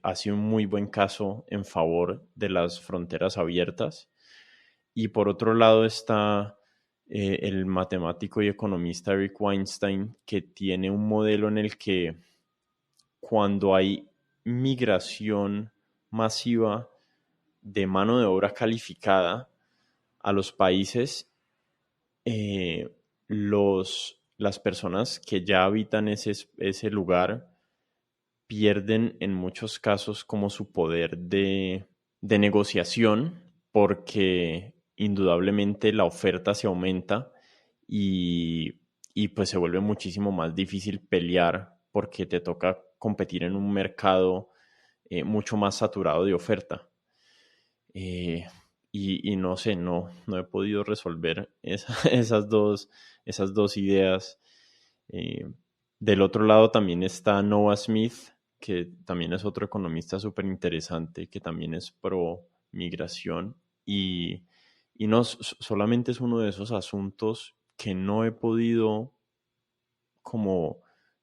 hace un muy buen caso en favor de las fronteras abiertas. Y por otro lado está el matemático y economista Eric Weinstein, que tiene un modelo en el que cuando hay migración masiva de mano de obra calificada a los países, las personas que ya habitan ese lugar pierden en muchos casos como su poder de negociación, porque indudablemente la oferta se aumenta y pues se vuelve muchísimo más difícil pelear porque te toca competir en un mercado mucho más saturado de oferta. Y no sé, no he podido resolver esas dos ideas. Del otro lado también está Noah Smith, que también es otro economista súper interesante, que también es pro migración y no solamente es uno de esos asuntos que no he podido como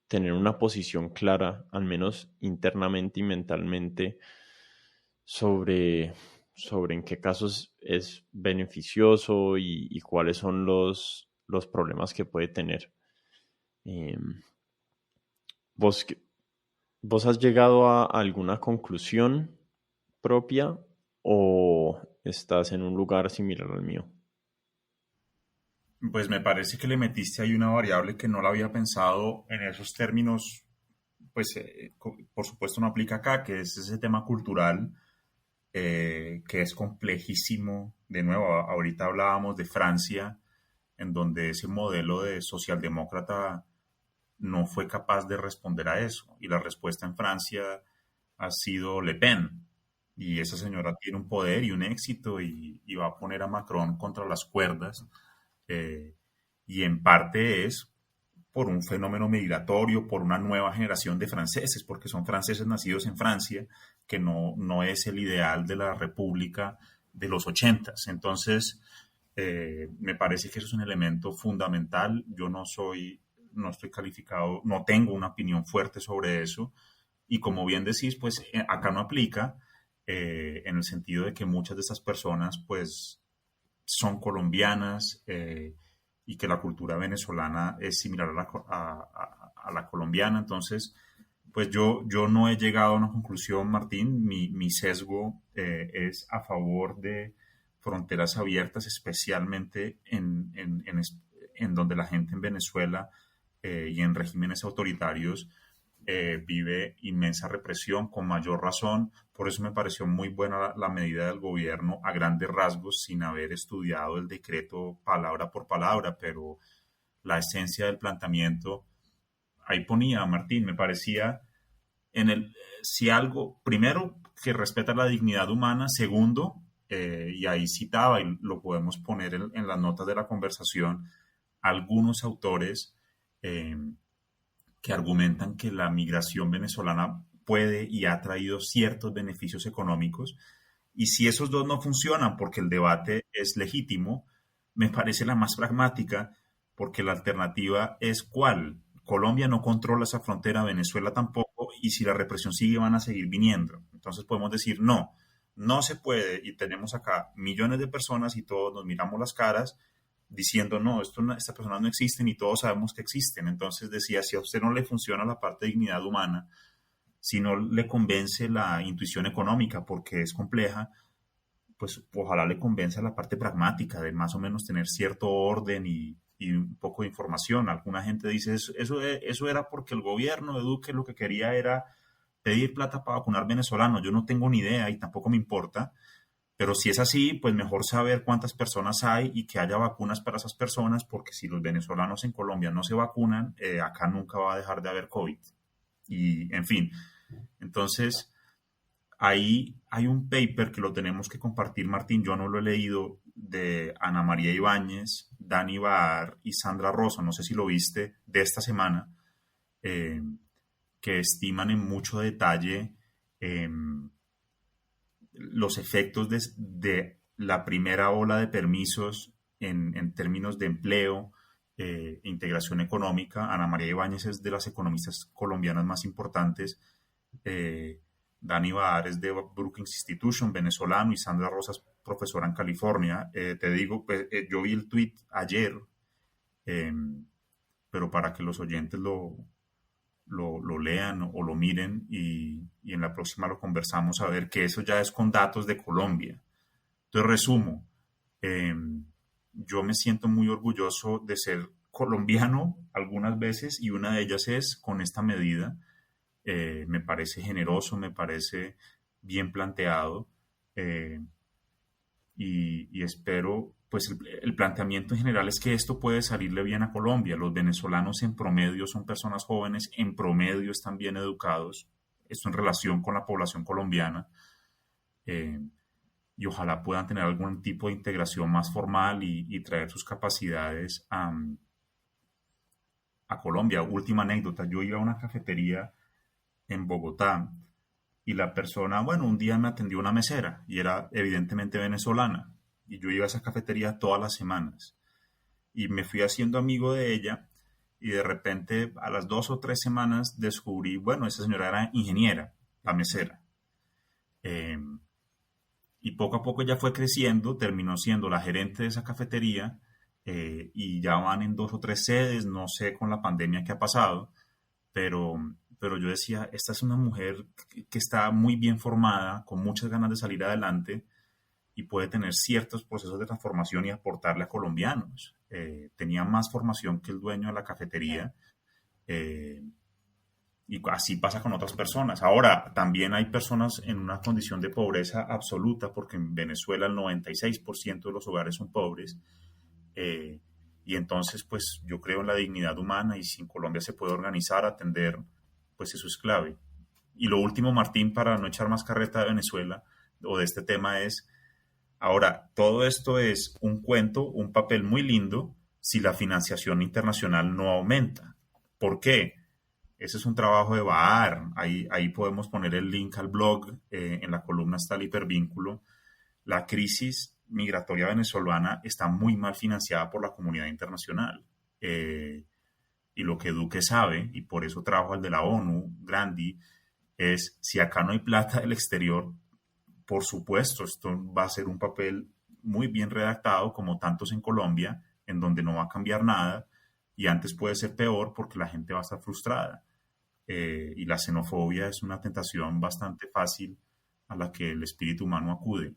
tener una posición clara, al menos internamente y mentalmente, sobre en qué casos es beneficioso y cuáles son los problemas que puede tener. Eh, ¿vos, ¿Vos has llegado a alguna conclusión propia o estás en un lugar similar al mío? Pues me parece que le metiste ahí una variable que no la había pensado en esos términos, pues por supuesto no aplica acá, que es ese tema cultural, que es complejísimo. De nuevo, ahorita hablábamos de Francia, en donde ese modelo de socialdemócrata no fue capaz de responder a eso. Y la respuesta en Francia ha sido Le Pen. Y esa señora tiene un poder y un éxito y va a poner a Macron contra las cuerdas. eh, y en parte es por un fenómeno migratorio, por una nueva generación de franceses, porque son franceses nacidos en Francia, que no es el ideal de la República de los ochentas. Entonces, me parece que eso es un elemento fundamental. Yo no estoy calificado, no tengo una opinión fuerte sobre eso. Y como bien decís, pues acá no aplica, en el sentido de que muchas de estas personas, pues, son colombianas, y que la cultura venezolana es similar a la colombiana. Entonces, pues yo no he llegado a una conclusión, Martín. Mi sesgo es a favor de fronteras abiertas, especialmente en donde la gente en Venezuela y en regímenes autoritarios vive inmensa represión, con mayor razón. Por eso me pareció muy buena la medida del gobierno a grandes rasgos, sin haber estudiado el decreto palabra por palabra, pero la esencia del planteamiento, ahí ponía, Martín, me parecía si algo, primero, que respeta la dignidad humana, segundo, y ahí citaba, y lo podemos poner en las notas de la conversación, algunos autores eh, que argumentan que la migración venezolana puede y ha traído ciertos beneficios económicos. Y si esos dos no funcionan porque el debate es legítimo, me parece la más pragmática, porque la alternativa es ¿cuál? Colombia no controla esa frontera, Venezuela tampoco, y si la represión sigue van a seguir viniendo. Entonces podemos decir no, no se puede, y tenemos acá millones de personas y todos nos miramos las caras diciendo no, estas personas no existen y todos sabemos que existen. Entonces decía, si a usted no le funciona la parte de dignidad humana, si no le convence la intuición económica porque es compleja, pues ojalá le convenza la parte pragmática de más o menos tener cierto orden y un poco de información. Alguna gente dice, eso era porque el gobierno de Duque lo que quería era pedir plata para vacunar venezolanos. Yo no tengo ni idea y tampoco me importa. Pero si es así, pues mejor saber cuántas personas hay y que haya vacunas para esas personas, porque si los venezolanos en Colombia no se vacunan, acá nunca va a dejar de haber COVID. y en fin. Entonces, ahí hay un paper que lo tenemos que compartir, Martín, yo no lo he leído, de Ana María Ibáñez, Dani Bahar y Sandra Rosa, no sé si lo viste, de esta semana, eh, que estiman en mucho detalle eh, los efectos de la primera ola de permisos en términos de empleo, integración económica. Ana María Ibáñez es de las economistas colombianas más importantes. eh, Dani Bahar es de Brookings Institution, venezolano, y Sandra Rosas, profesora en California. Te digo, pues, yo vi el tweet ayer, eh, pero para que los oyentes lo lean o lo miren y en la próxima lo conversamos a ver que eso ya es con datos de Colombia. Entonces, resumo, eh, yo me siento muy orgulloso de ser colombiano algunas veces y una de ellas es con esta medida. Me parece generoso, me parece bien planteado, eh, y espero, pues el planteamiento en general es que esto puede salirle bien a Colombia. Los venezolanos en promedio son personas jóvenes, en promedio están bien educados, esto en relación con la población colombiana, eh, y ojalá puedan tener algún tipo de integración más formal y traer sus capacidades a Colombia. Última anécdota, yo iba a una cafetería en Bogotá y la persona, bueno, un día me atendió una mesera y era evidentemente venezolana y yo iba a esa cafetería todas las semanas y me fui haciendo amigo de ella y de repente a las 2 o 3 semanas descubrí, bueno, esa señora era ingeniera, la mesera. Eh, y poco a poco ella fue creciendo, terminó siendo la gerente de esa cafetería, y ya van en 2 o 3 sedes, no sé con la pandemia qué ha pasado, pero, pero yo decía, esta es una mujer que está muy bien formada, con muchas ganas de salir adelante y puede tener ciertos procesos de transformación y aportarle a colombianos. Tenía más formación que el dueño de la cafetería, eh, y así pasa con otras personas. Ahora, también hay personas en una condición de pobreza absoluta, porque en Venezuela el 96% de los hogares son pobres. eh, y entonces, pues yo creo en la dignidad humana y si en Colombia se puede organizar, atender, pues eso es clave. Y lo último, Martín, para no echar más carreta de Venezuela o de este tema es, ahora, todo esto es un cuento, un papel muy lindo si la financiación internacional no aumenta. ¿Por qué? Ese es un trabajo de Bahar. Ahí podemos poner el link al blog. En la columna está el hipervínculo. La crisis migratoria venezolana está muy mal financiada por la comunidad internacional. Y lo que Duque sabe, y por eso trabajo al de la ONU, Grandi, es si acá no hay plata del exterior, por supuesto, esto va a ser un papel muy bien redactado, como tantos en Colombia, en donde no va a cambiar nada, y antes puede ser peor porque la gente va a estar frustrada. Y la xenofobia es una tentación bastante fácil a la que el espíritu humano acude.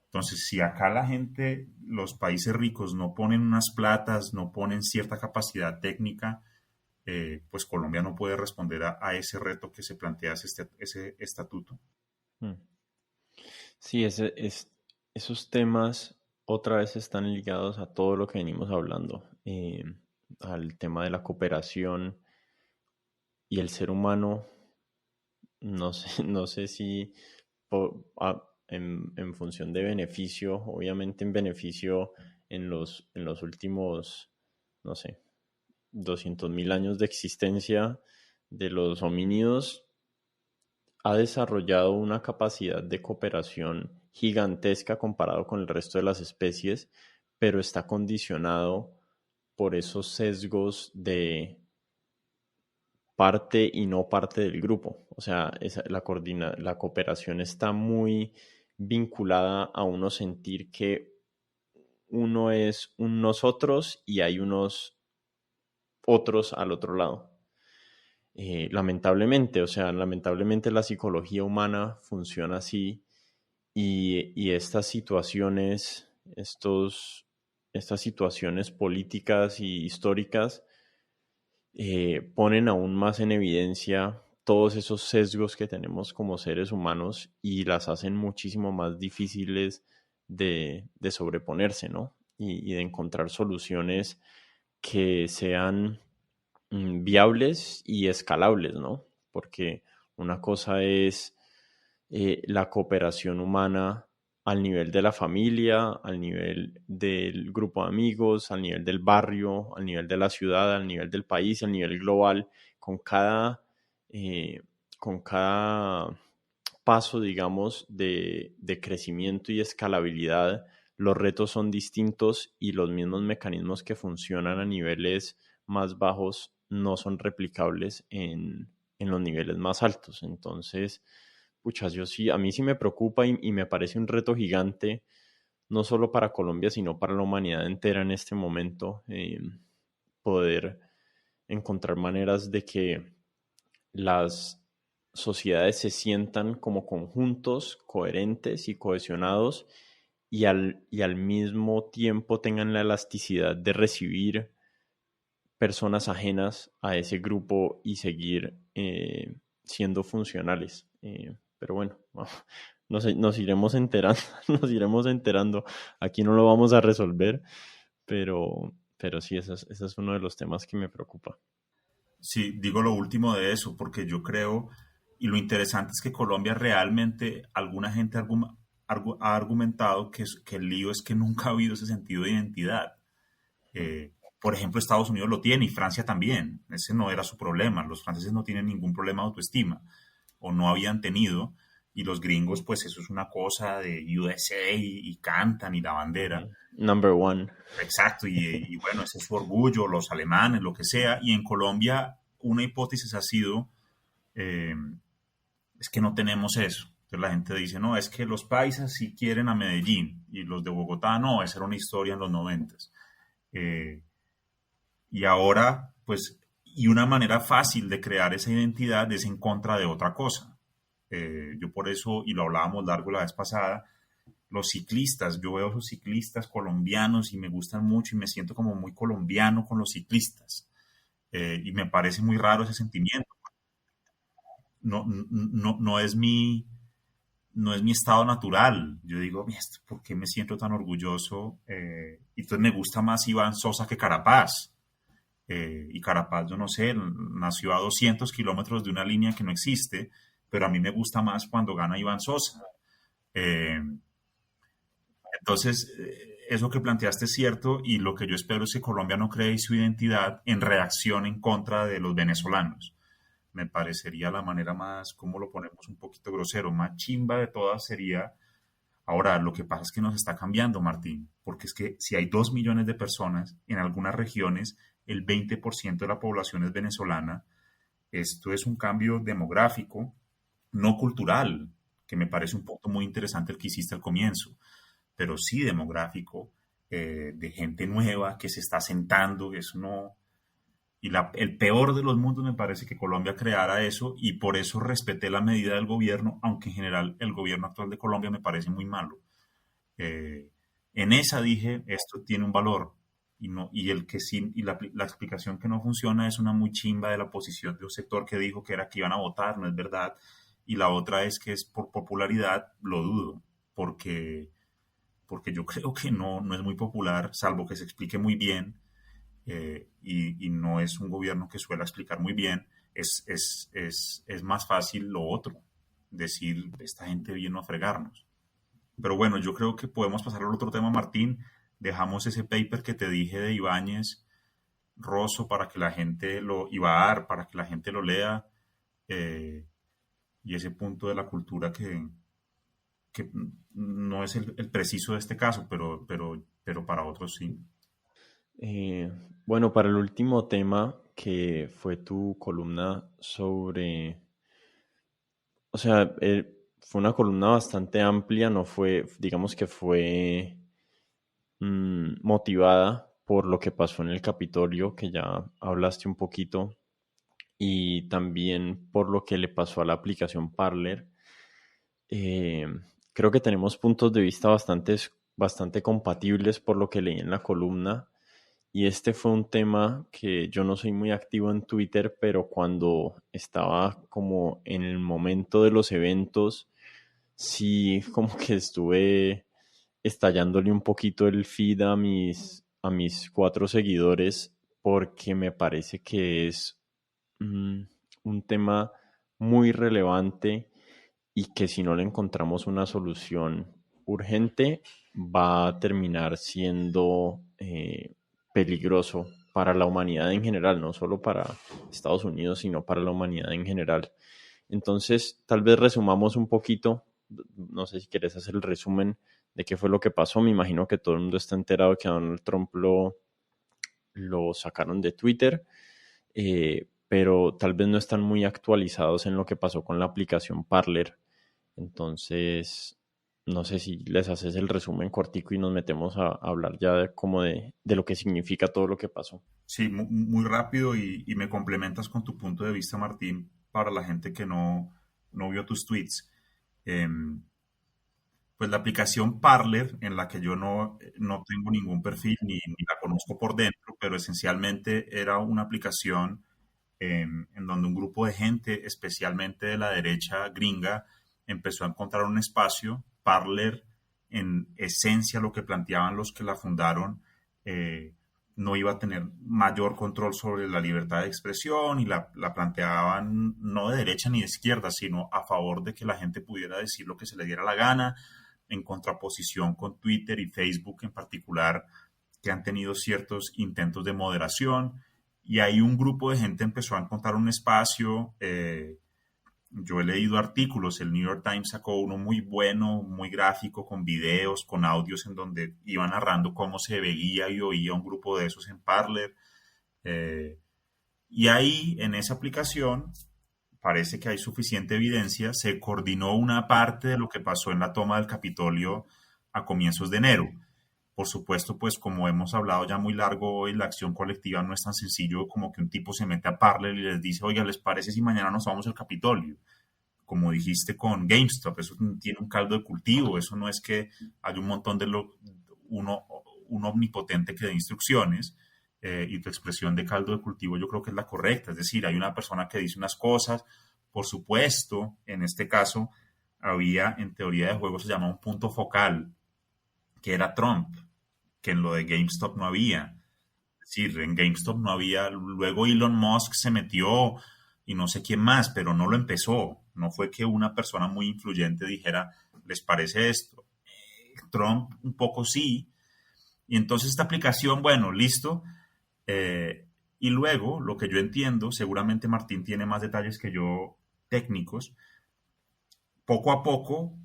Entonces, si acá la gente, los países ricos no ponen unas platas, no ponen cierta capacidad técnica, pues Colombia no puede responder a ese reto que se plantea ese estatuto. Mm. Sí, esos temas otra vez están ligados a todo lo que venimos hablando, al tema de la cooperación y el ser humano. No sé, no sé si en función de beneficio, obviamente en beneficio en los últimos, no sé, 200.000 años de existencia de los homínidos, ha desarrollado una capacidad de cooperación gigantesca comparado con el resto de las especies, pero está condicionado por esos sesgos de parte y no parte del grupo. O sea, la cooperación está muy vinculada a uno sentir que uno es un nosotros y hay unos otros al otro lado. Lamentablemente, o sea, lamentablemente la psicología humana funciona así y estas situaciones, estas situaciones políticas y históricas ponen aún más en evidencia todos esos sesgos que tenemos como seres humanos y las hacen muchísimo más difíciles de sobreponerse, ¿no? Y de encontrar soluciones que sean viables y escalables, ¿no? porque una cosa es la cooperación humana al nivel de la familia, al nivel del grupo de amigos, al nivel del barrio, al nivel de la ciudad, al nivel del país, al nivel global, eh, con cada paso, digamos, de crecimiento y escalabilidad, los retos son distintos y los mismos mecanismos que funcionan a niveles más bajos no son replicables en los niveles más altos. Entonces, puchas, yo sí, a mí sí me preocupa y me parece un reto gigante, no solo para Colombia, sino para la humanidad entera en este momento, poder encontrar maneras de que las sociedades se sientan como conjuntos coherentes y cohesionados y al mismo tiempo tengan la elasticidad de recibir personas ajenas a ese grupo y seguir siendo funcionales. Pero bueno, nos iremos enterando, nos iremos enterando. Aquí no lo vamos a resolver, pero sí, ese es uno de los temas que me preocupa. Sí, digo lo último de eso, porque yo creo, y lo interesante es que Colombia realmente, alguna gente ha argumentado que el lío es que nunca ha habido ese sentido de identidad. Por ejemplo, Estados Unidos lo tiene y Francia también. Ese no era su problema. Los franceses no tienen ningún problema de autoestima o no habían tenido. Y los gringos, pues eso es una cosa de USA y cantan y la bandera. Number one. Exacto, y bueno, ese es su orgullo, los alemanes, lo que sea. Y en Colombia una hipótesis ha sido, eh, es que no tenemos eso. Entonces la gente dice, no, es que los paisas sí quieren a Medellín y los de Bogotá no, esa era una historia en los noventas. Eh, y ahora, pues, y una manera fácil de crear esa identidad es en contra de otra cosa. Yo por eso, y lo hablábamos largo la vez pasada, los ciclistas, yo veo esos ciclistas colombianos y me gustan mucho y me siento como muy colombiano con los ciclistas. Y me parece muy raro ese sentimiento. No es no es mi estado natural. Yo digo, ¿por qué me siento tan orgulloso? Y entonces me gusta más Iván Sosa que Carapaz. Y Carapaz, yo no sé, nació a 200 kilómetros de una línea que no existe, pero a mí me gusta más cuando gana Iván Sosa. Eh, entonces, eso que planteaste es cierto y lo que yo espero es que Colombia no cree su identidad en reacción en contra de los venezolanos. Me parecería la manera más, como lo ponemos un poquito grosero, más chimba de todas sería. Ahora, lo que pasa es que nos está cambiando, Martín, porque es que si hay 2 millones de personas, en algunas regiones el 20% de la población es venezolana, esto es un cambio demográfico, no cultural, que me parece un punto muy interesante el que hiciste al comienzo, pero sí demográfico, de gente nueva que se está sentando, eso no. Y el peor de los mundos me parece que Colombia creara eso y por eso respeté la medida del gobierno, aunque en general el gobierno actual de Colombia me parece muy malo. Eh, en esa dije, esto tiene un valor y, no, y, el que sí, y la explicación que no funciona es una muy chimba de la posición de un sector que dijo que era que iban a votar, no es verdad. Y la otra es que es por popularidad, lo dudo, porque, porque yo creo que no es muy popular, salvo que se explique muy bien y no es un gobierno que suele explicar muy bien, es más fácil lo otro, decir, esta gente vino a fregarnos. Pero bueno, yo creo que podemos pasar al otro tema, Martín. Dejamos ese paper que te dije de Ibáñez Rosso para que la gente lo, Ibar, para que la gente lo lea, eh, y ese punto de la cultura que no es el preciso de este caso, pero para otros sí. Eh, bueno, para el último tema, que fue tu columna sobre, o sea, fue una columna bastante amplia, no fue, digamos que fue motivada por lo que pasó en el Capitolio, que ya hablaste un poquito, y también por lo que le pasó a la aplicación Parler. Eh, Creo que tenemos puntos de vista bastante compatibles por lo que leí en la columna. Y este fue un tema que yo no soy muy activo en Twitter, pero cuando estaba como en el momento de los eventos, sí como que estuve estallándole un poquito el feed a mis 4 seguidores porque me parece que es un tema muy relevante y que si no le encontramos una solución urgente va a terminar siendo peligroso para la humanidad en general, no solo para Estados Unidos, sino para la humanidad en general. Entonces, tal vez resumamos un poquito, no sé si quieres hacer el resumen de qué fue lo que pasó. Me imagino que todo el mundo está enterado que a Donald Trump lo sacaron de Twitter, pero tal vez no están muy actualizados en lo que pasó con la aplicación Parler. Entonces, no sé si les haces el resumen cortico y nos metemos a hablar ya de lo que significa todo lo que pasó. Sí, muy rápido y me complementas con tu punto de vista, Martín, para la gente que no vio tus tweets. Em, pues la aplicación Parler, en la que yo no tengo ningún perfil ni la conozco por dentro, pero esencialmente era una aplicación en donde un grupo de gente, especialmente de la derecha gringa, empezó a encontrar un espacio. Parler, en esencia, lo que planteaban los que la fundaron, eh, no iba a tener mayor control sobre la libertad de expresión y la planteaban no de derecha ni de izquierda, sino a favor de que la gente pudiera decir lo que se le diera la gana, en contraposición con Twitter y Facebook en particular, que han tenido ciertos intentos de moderación. Y ahí un grupo de gente empezó a encontrar un espacio. Yo he leído artículos, el New York Times sacó uno muy bueno, muy gráfico, con videos, con audios, en donde iba narrando cómo se veía y oía un grupo de esos en Parler. Eh, y ahí, en esa aplicación, parece que hay suficiente evidencia, se coordinó una parte de lo que pasó en la toma del Capitolio a comienzos de enero. Por supuesto, pues como hemos hablado ya muy largo hoy, la acción colectiva no es tan sencillo como que un tipo se mete a Parler y les dice, oiga, ¿les parece si mañana nos vamos al Capitolio? Como dijiste con GameStop, eso tiene un caldo de cultivo, eso no es que hay un montón uno, un omnipotente que dé instrucciones, y tu expresión de caldo de cultivo yo creo que es la correcta, es decir, hay una persona que dice unas cosas, por supuesto, en este caso había en teoría de juego se llama un punto focal, que era Trump, que en lo de GameStop no había. Es decir, en GameStop no había, luego Elon Musk se metió y no sé quién más, pero no lo empezó. No fue que una persona muy influyente dijera, ¿les parece esto? Trump un poco sí. Y entonces esta aplicación, bueno, listo. Y luego, lo que yo entiendo, seguramente Martín tiene más detalles que yo técnicos, poco a poco,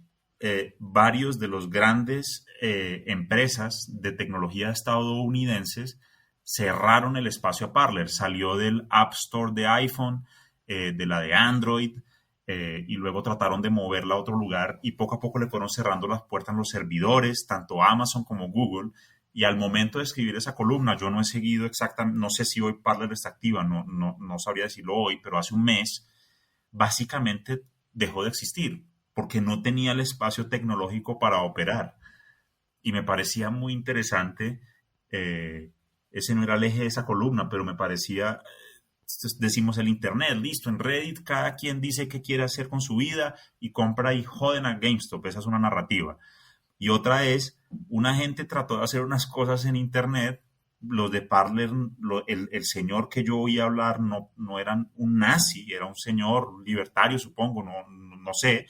varios de los grandes empresas de tecnología estadounidenses cerraron el espacio a Parler. Salió del App Store de iPhone, de la de Android, y luego trataron de moverla a otro lugar y poco a poco le fueron cerrando las puertas en los servidores, tanto Amazon como Google. Y al momento de escribir esa columna, yo no he seguido exactamente, no sé si hoy Parler está activa, no sabría decirlo hoy, pero hace un mes, básicamente dejó de existir porque no tenía el espacio tecnológico para operar. Y me parecía muy interesante, ese no era el eje de esa columna, pero me parecía, decimos el Internet, listo, en Reddit cada quien dice qué quiere hacer con su vida y compra y joden a GameStop, esa es una narrativa. Y otra es, una gente trató de hacer unas cosas en Internet, los de Parler, el señor que yo oí hablar no eran un nazi, era un señor libertario, supongo, no sé,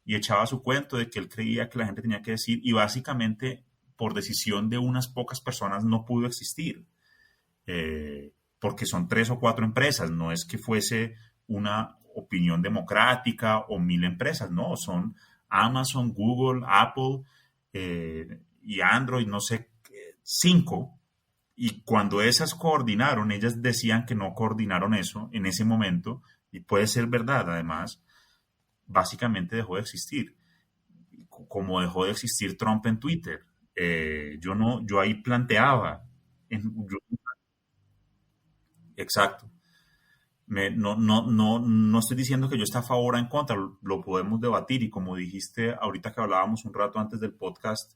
y echaba su cuento de que él creía que la gente tenía que decir, y básicamente por decisión de unas pocas personas no pudo existir, porque son 3 o 4 empresas, no es que fuese una opinión democrática o 1000 empresas, no, son Amazon, Google, Apple, y Android, no sé, 5. Y cuando esas coordinaron, ellas decían que no coordinaron eso en ese momento, y puede ser verdad además, básicamente dejó de existir, como dejó de existir Trump en Twitter. Yo no, yo ahí planteaba, exacto. No estoy diciendo que yo esté a favor o en contra, lo podemos debatir y como dijiste ahorita que hablábamos un rato antes del podcast,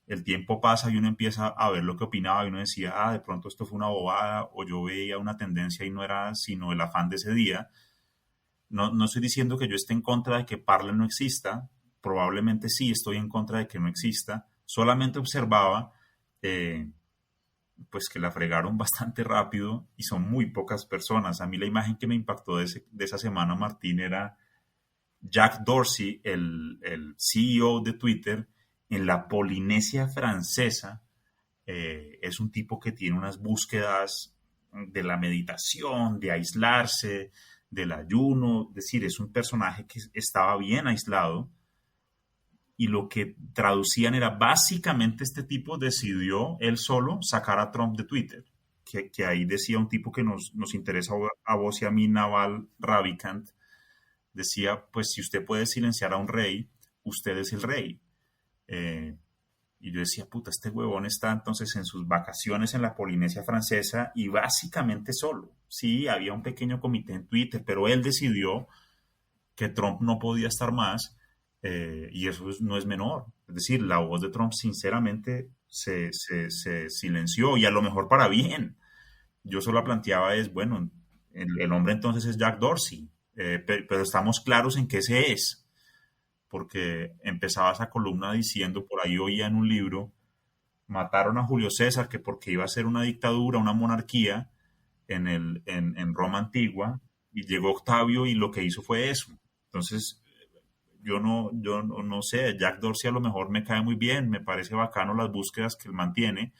el tiempo pasa y uno empieza a ver lo que opinaba y uno decía, ah, de pronto esto fue una bobada o yo veía una tendencia y no era sino el afán de ese día. No estoy diciendo que yo esté en contra de que Parler no exista, probablemente sí estoy en contra de que no exista, solamente observaba, eh, pues que la fregaron bastante rápido y son muy pocas personas. A mí la imagen que me impactó de esa semana, Martín, era Jack Dorsey, el CEO de Twitter, en la Polinesia Francesa. Es un tipo que tiene unas búsquedas de la meditación, de aislarse, del ayuno, es decir, es un personaje que estaba bien aislado y lo que traducían era básicamente este tipo decidió él solo sacar a Trump de Twitter, que ahí decía un tipo que nos interesa a vos y a mí, Naval Ravikant, decía, pues si usted puede silenciar a un rey, usted es el rey. Eh, y yo decía, puta, este huevón está entonces en sus vacaciones en la Polinesia Francesa y básicamente solo. Sí, había un pequeño comité en Twitter, pero él decidió que Trump no podía estar más y eso no es menor. Es decir, la voz de Trump sinceramente se silenció y a lo mejor para bien. Yo solo planteaba es, bueno, el hombre entonces es Jack Dorsey, pero estamos claros en que ese es, porque empezaba esa columna diciendo, por ahí oía en un libro, mataron a Julio César que porque iba a ser una dictadura, una monarquía en Roma antigua, y llegó Octavio y lo que hizo fue eso. Entonces, no sé, Jack Dorsey a lo mejor me cae muy bien, me parece bacano las búsquedas que él mantiene,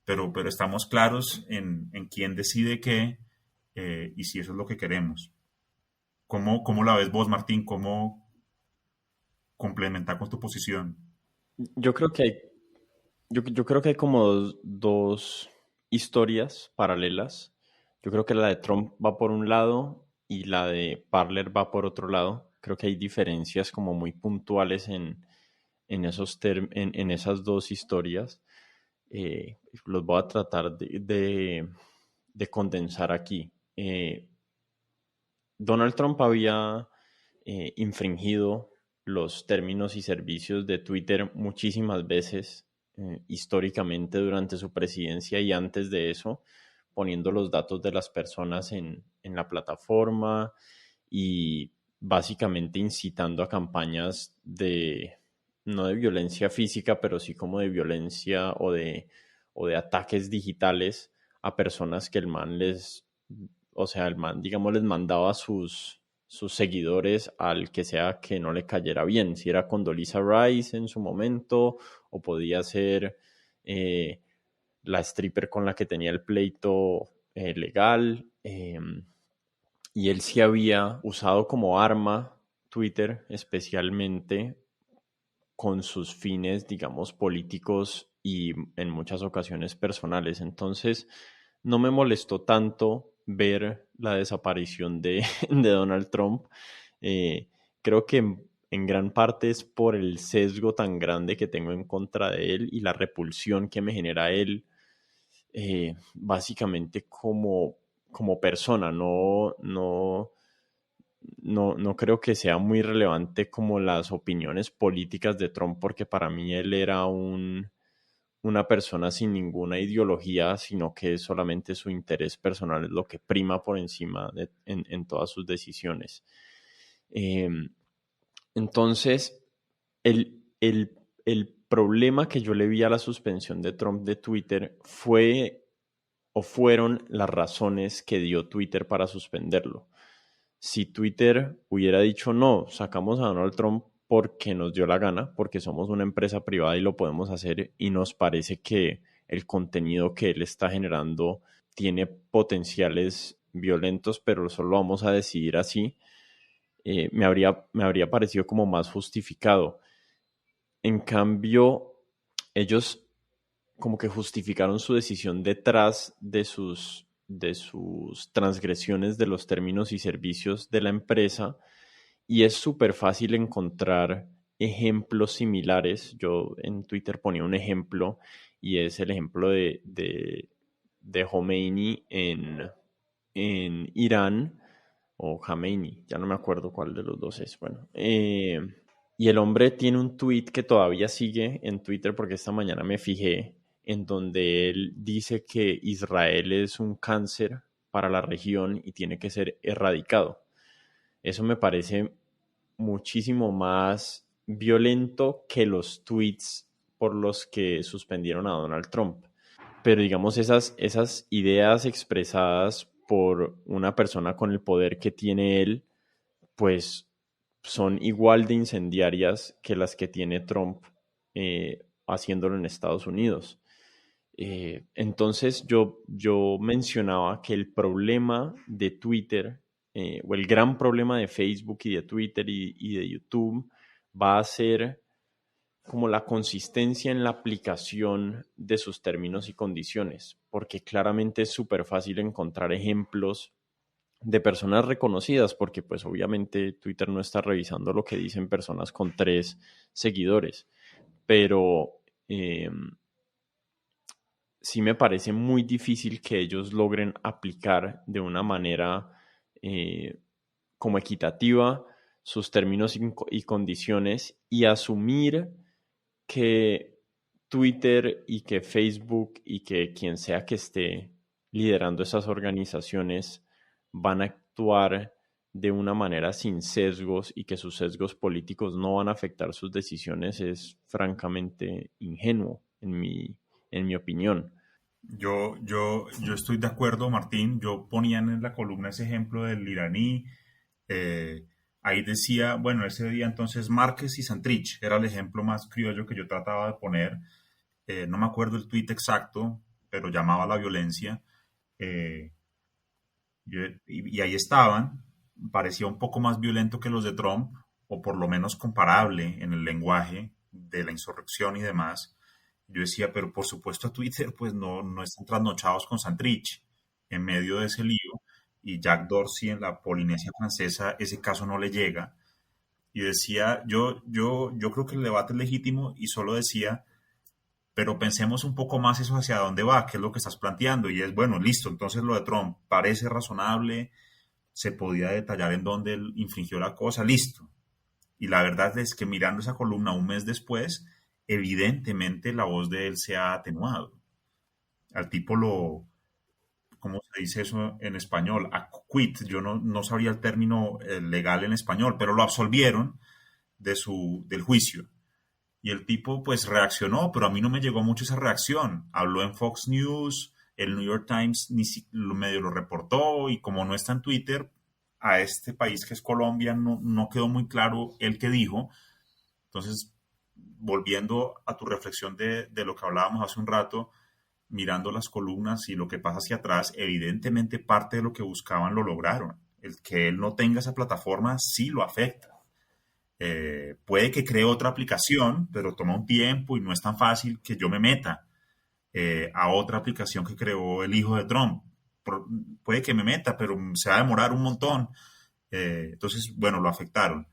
pero estamos claros en quién decide qué y si eso es lo que queremos. ¿Cómo la ves vos, Martín? ¿Cómo complementar con tu posición? Yo creo que hay, yo creo que hay como dos historias paralelas. Yo creo que la de Trump va por un lado y la de Parler va por otro lado. Creo que hay diferencias como muy puntuales en esas dos historias. Los voy a tratar de condensar aquí. Donald Trump había infringido los términos y servicios de Twitter muchísimas veces históricamente durante su presidencia y antes de eso, poniendo los datos de las personas en la plataforma y básicamente incitando a campañas no de violencia física, pero sí como de violencia o de ataques digitales a personas que o sea, el man, digamos, les mandaba sus seguidores al que sea que no le cayera bien, si era Condoleezza Rice en su momento, o podía ser eh, la stripper con la que tenía el pleito legal, y él sí había usado como arma Twitter especialmente con sus fines, digamos, políticos y en muchas ocasiones personales. Entonces, no me molestó tanto ver la desaparición de Donald Trump. Creo que en gran parte es por el sesgo tan grande que tengo en contra de él y la repulsión que me genera él, básicamente como persona. No creo que sea muy relevante como las opiniones políticas de Trump, porque para mí él era una persona sin ninguna ideología, sino que solamente su interés personal es lo que prima por encima en todas sus decisiones. Eh, entonces, el problema que yo le vi a la suspensión de Trump de Twitter fueron las razones que dio Twitter para suspenderlo. Si Twitter hubiera dicho no, sacamos a Donald Trump porque nos dio la gana, porque somos una empresa privada y lo podemos hacer y nos parece que el contenido que él está generando tiene potenciales violentos, pero solo lo vamos a decidir así, me habría parecido como más justificado. En cambio, ellos como que justificaron su decisión detrás de sus transgresiones de los términos y servicios de la empresa y es súper fácil encontrar ejemplos similares. Yo en Twitter ponía un ejemplo y es el ejemplo de Khomeini en Irán o Khamenei, ya no me acuerdo cuál de los dos es. Bueno, y el hombre tiene un tweet que todavía sigue en Twitter porque esta mañana me fijé en donde él dice que Israel es un cáncer para la región y tiene que ser erradicado. Eso me parece muchísimo más violento que los tweets por los que suspendieron a Donald Trump. pero digamos esas ideas expresadas por una persona con el poder que tiene él, pues son igual de incendiarias que las que tiene Trump haciéndolo en Estados Unidos. Entonces yo mencionaba que el problema de Twitter, o el gran problema de Facebook y de Twitter y de YouTube, va a ser como la consistencia en la aplicación de sus términos y condiciones, porque claramente es súper fácil encontrar ejemplos de personas reconocidas, porque pues obviamente Twitter no está revisando lo que dicen personas con 3 seguidores, pero sí me parece muy difícil que ellos logren aplicar de una manera eh, como equitativa sus términos y condiciones y asumir que Twitter y que Facebook y que quien sea que esté liderando esas organizaciones van a actuar de una manera sin sesgos y que sus sesgos políticos no van a afectar sus decisiones es francamente ingenuo en mi opinión. Yo estoy de acuerdo, Martín. Yo ponía en la columna ese ejemplo del iraní. eh, Ahí decía, bueno, ese día entonces Márquez y Santrich era el ejemplo más criollo que yo trataba de poner. No me acuerdo el tuit exacto, pero llamaba a la violencia. eh, y ahí estaban. Parecía un poco más violento que los de Trump, o por lo menos comparable en el lenguaje de la insurrección y demás. Yo decía, pero por supuesto a Twitter pues no están trasnochados con Santrich en medio de ese lío, y Jack Dorsey en la Polinesia Francesa ese caso no le llega. Y decía, yo creo que el debate es legítimo, y solo decía, pero pensemos un poco más eso hacia dónde va, qué es lo que estás planteando. Y es, bueno, listo, entonces lo de Trump parece razonable, se podía detallar en dónde él infringió la cosa, listo. Y la verdad es que mirando esa columna un mes después, evidentemente la voz de él se ha atenuado. Al tipo lo, ¿cómo se dice eso en español? Acquit. Yo no sabría el término legal en español, pero lo absolvieron del juicio. Y el tipo pues reaccionó, pero a mí no me llegó mucho esa reacción. Habló en Fox News, el New York Times medio lo reportó, y como no está en Twitter, a este país que es Colombia no quedó muy claro el que dijo. Entonces, volviendo a tu reflexión de lo que hablábamos hace un rato, mirando las columnas y lo que pasa hacia atrás, evidentemente parte de lo que buscaban lo lograron. El que él no tenga esa plataforma sí lo afecta. Puede que cree otra aplicación, pero toma un tiempo y no es tan fácil que yo me meta a otra aplicación que creó el hijo de Trump. Puede que me meta, pero se va a demorar un montón. Entonces, bueno, lo afectaron.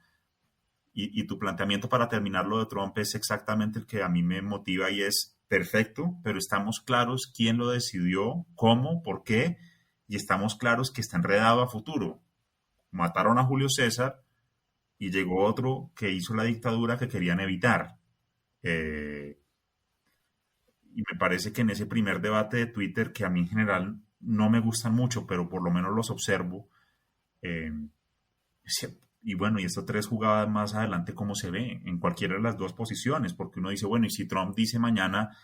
Y tu planteamiento para terminar lo de Trump es exactamente el que a mí me motiva, y es perfecto, pero estamos claros quién lo decidió, cómo, por qué, y estamos claros que está enredado a futuro. Mataron a Julio César y llegó otro que hizo la dictadura que querían evitar. Eh, y me parece que en ese primer debate de Twitter, que a mí en general no me gustan mucho, pero por lo menos los observo, eh, y bueno, y estas 3 jugadas más adelante, ¿cómo se ve? En cualquiera de las dos posiciones, porque uno dice, bueno, y si Trump dice mañana,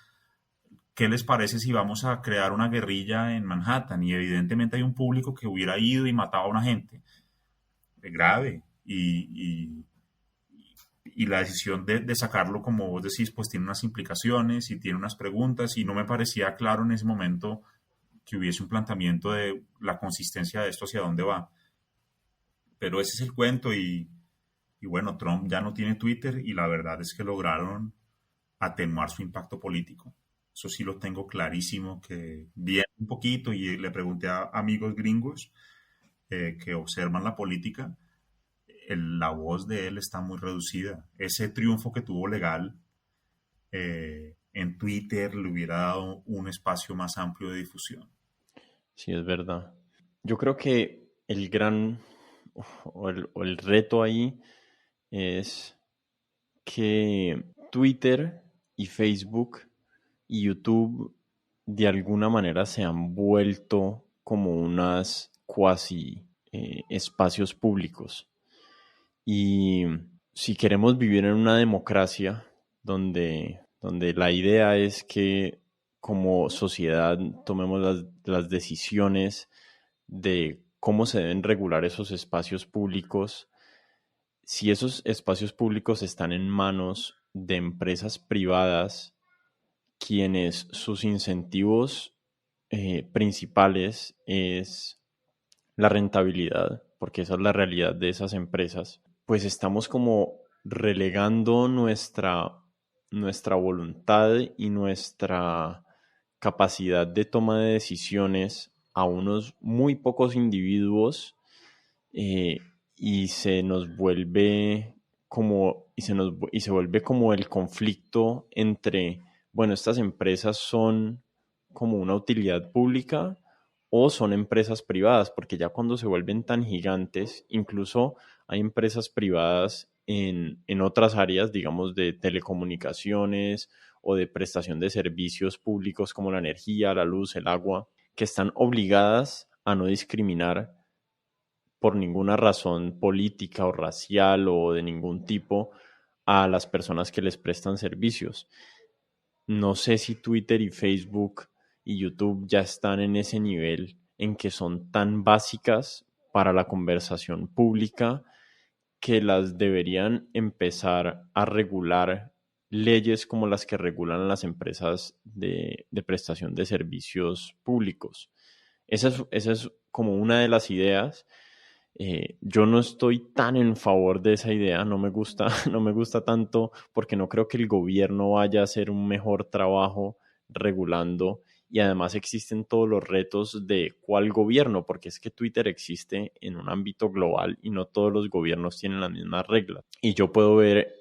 ¿qué les parece si vamos a crear una guerrilla en Manhattan? Y evidentemente hay un público que hubiera ido y matado a una gente. Es grave. Y la decisión de sacarlo, como vos decís, pues tiene unas implicaciones y tiene unas preguntas, y no me parecía claro en ese momento que hubiese un planteamiento de la consistencia de esto hacia dónde va. Pero ese es el cuento, y bueno, Trump ya no tiene Twitter, y la verdad es que lograron atenuar su impacto político. Eso sí lo tengo clarísimo, que vi un poquito y le pregunté a amigos gringos que observan la política. La voz de él está muy reducida. Ese triunfo que tuvo legal en Twitter le hubiera dado un espacio más amplio de difusión. Sí, es verdad. Yo creo que el gran o el reto ahí es que Twitter y Facebook y YouTube de alguna manera se han vuelto como unas cuasi espacios públicos. Y si queremos vivir en una democracia donde la idea es que como sociedad tomemos las decisiones de cómo se deben regular esos espacios públicos, si esos espacios públicos están en manos de empresas privadas, quienes sus incentivos principales es la rentabilidad, porque esa es la realidad de esas empresas, pues estamos como relegando nuestra voluntad y nuestra capacidad de toma de decisiones a unos muy pocos individuos, eh, y se nos vuelve y se vuelve como el conflicto entre, bueno, estas empresas son como una utilidad pública o son empresas privadas, porque ya cuando se vuelven tan gigantes, incluso hay empresas privadas en otras áreas, digamos, de telecomunicaciones o de prestación de servicios públicos como la energía, la luz, el agua, que están obligadas a no discriminar por ninguna razón política o racial o de ningún tipo a las personas que les prestan servicios. No sé si Twitter y Facebook y YouTube ya están en ese nivel en que son tan básicas para la conversación pública que las deberían empezar a regular leyes como las que regulan las empresas de prestación de servicios públicos. Esa es como una de las ideas. Yo no estoy tan en favor de esa idea, no me gusta, no me gusta tanto porque no creo que el gobierno vaya a hacer un mejor trabajo regulando, y además existen todos los retos de cuál gobierno, porque es que Twitter existe en un ámbito global y no todos los gobiernos tienen las mismas reglas. Y yo puedo ver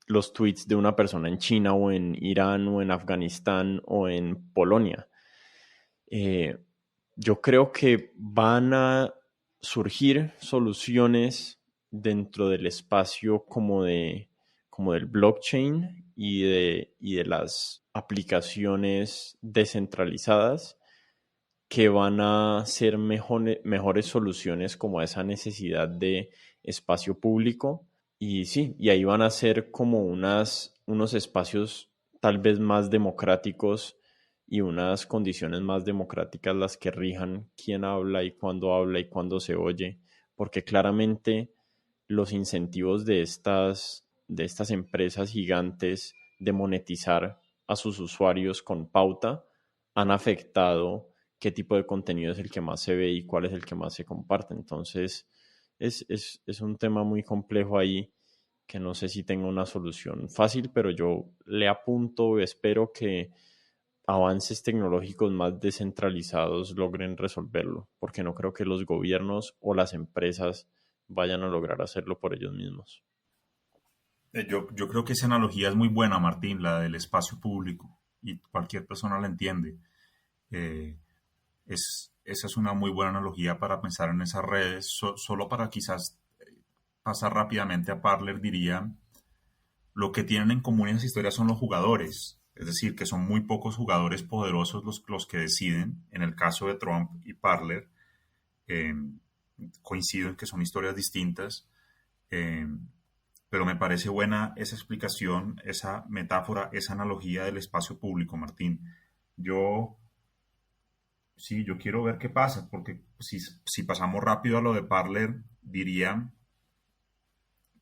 los tweets de una persona en China o en Irán o en Afganistán o en Polonia. Eh, yo creo que van a surgir soluciones dentro del espacio como del blockchain y de las aplicaciones descentralizadas que van a ser mejores soluciones como a esa necesidad de espacio público. Y sí, y ahí van a ser como unos espacios tal vez más democráticos y unas condiciones más democráticas las que rijan quién habla y cuándo se oye, porque claramente los incentivos de estas empresas gigantes de monetizar a sus usuarios con pauta han afectado qué tipo de contenido es el que más se ve y cuál es el que más se comparte. Entonces, es un tema muy complejo ahí que no sé si tenga una solución fácil, pero yo le apunto, espero que avances tecnológicos más descentralizados logren resolverlo, porque no creo que los gobiernos o las empresas vayan a lograr hacerlo por ellos mismos. Yo creo que esa analogía es muy buena, Martín, la del espacio público, y cualquier persona la entiende. Eh, Esa es una muy buena analogía para pensar en esas redes. Solo para quizás pasar rápidamente a Parler, diría, lo que tienen en común esas historias son los jugadores. Es decir, que son muy pocos jugadores poderosos los que deciden. En el caso de Trump y Parler, eh, coincido en que son historias distintas. eh, pero me parece buena esa explicación, esa metáfora, esa analogía del espacio público, Martín. Yo, sí, yo quiero ver qué pasa, porque si pasamos rápido a lo de Parler, diría,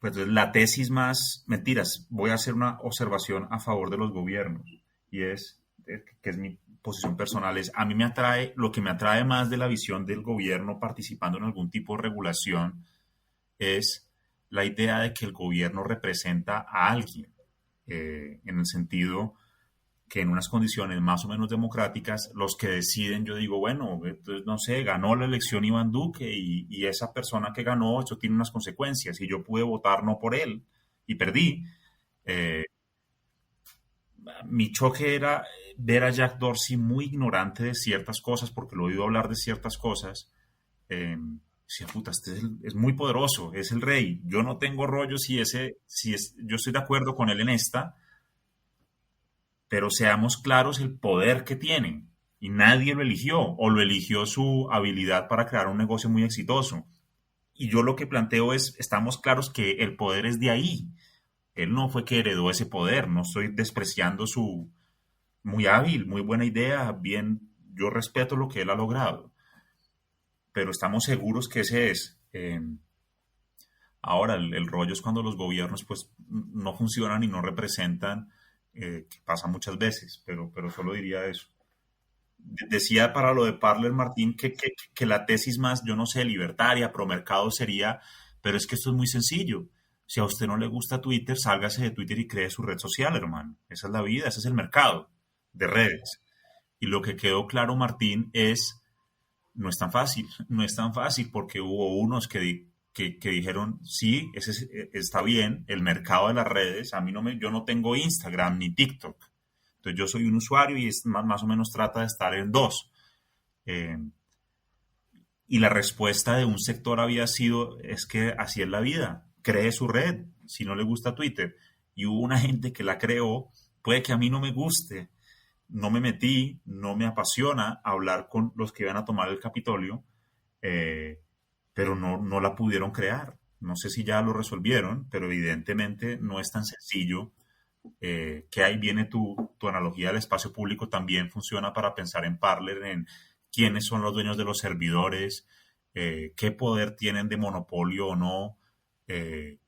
pues la tesis más, mentiras, voy a hacer una observación a favor de los gobiernos, y es, que es mi posición personal, es, a mí me atrae, lo que me atrae más de la visión del gobierno participando en algún tipo de regulación, es la idea de que el gobierno representa a alguien, en el sentido que en unas condiciones más o menos democráticas, los que deciden, yo digo, bueno, entonces, no sé, ganó la elección Iván Duque y esa persona que ganó, eso tiene unas consecuencias y yo pude votar no por él y perdí. Eh, Mi choque era ver a Jack Dorsey muy ignorante de ciertas cosas, porque lo he oído hablar de ciertas cosas. Decía, puta, este es muy poderoso, es el rey. Yo no tengo rollo yo estoy de acuerdo con él en esta, pero seamos claros el poder que tiene. Y nadie lo eligió, o lo eligió su habilidad para crear un negocio muy exitoso. Y yo lo que planteo es, estamos claros que el poder es de ahí. Él no fue que heredó ese poder, no estoy despreciando muy hábil, muy buena idea, bien, yo respeto lo que él ha logrado, pero estamos seguros que ese es. Ahora, el rollo es cuando los gobiernos pues no funcionan y no representan, que pasa muchas veces, pero solo diría eso. Decía para lo de Parler Martín que la tesis más, yo no sé, libertaria, pro mercado sería, pero es que esto es muy sencillo. Si a usted no le gusta Twitter, sálgase de Twitter y cree su red social, hermano. Esa es la vida, ese es el mercado de redes. Y lo que quedó claro, Martín, es, no es tan fácil, no es tan fácil porque hubo unos que dijeron, sí, está bien, el mercado de las redes, a mí no me, yo no tengo Instagram ni TikTok. Entonces yo soy un usuario y es más o menos trata de estar en dos. Eh, y la respuesta de un sector había sido, es que así es la vida, cree su red, si no le gusta Twitter. Y hubo una gente que la creó, puede que a mí no me guste, no me metí, no me apasiona hablar con los que iban a tomar el Capitolio, eh, pero no la pudieron crear. No sé si ya lo resolvieron, pero evidentemente no es tan sencillo. Que ahí viene tu analogía del espacio público, también funciona para pensar en Parler, en quiénes son los dueños de los servidores, qué poder tienen de monopolio o no. eh,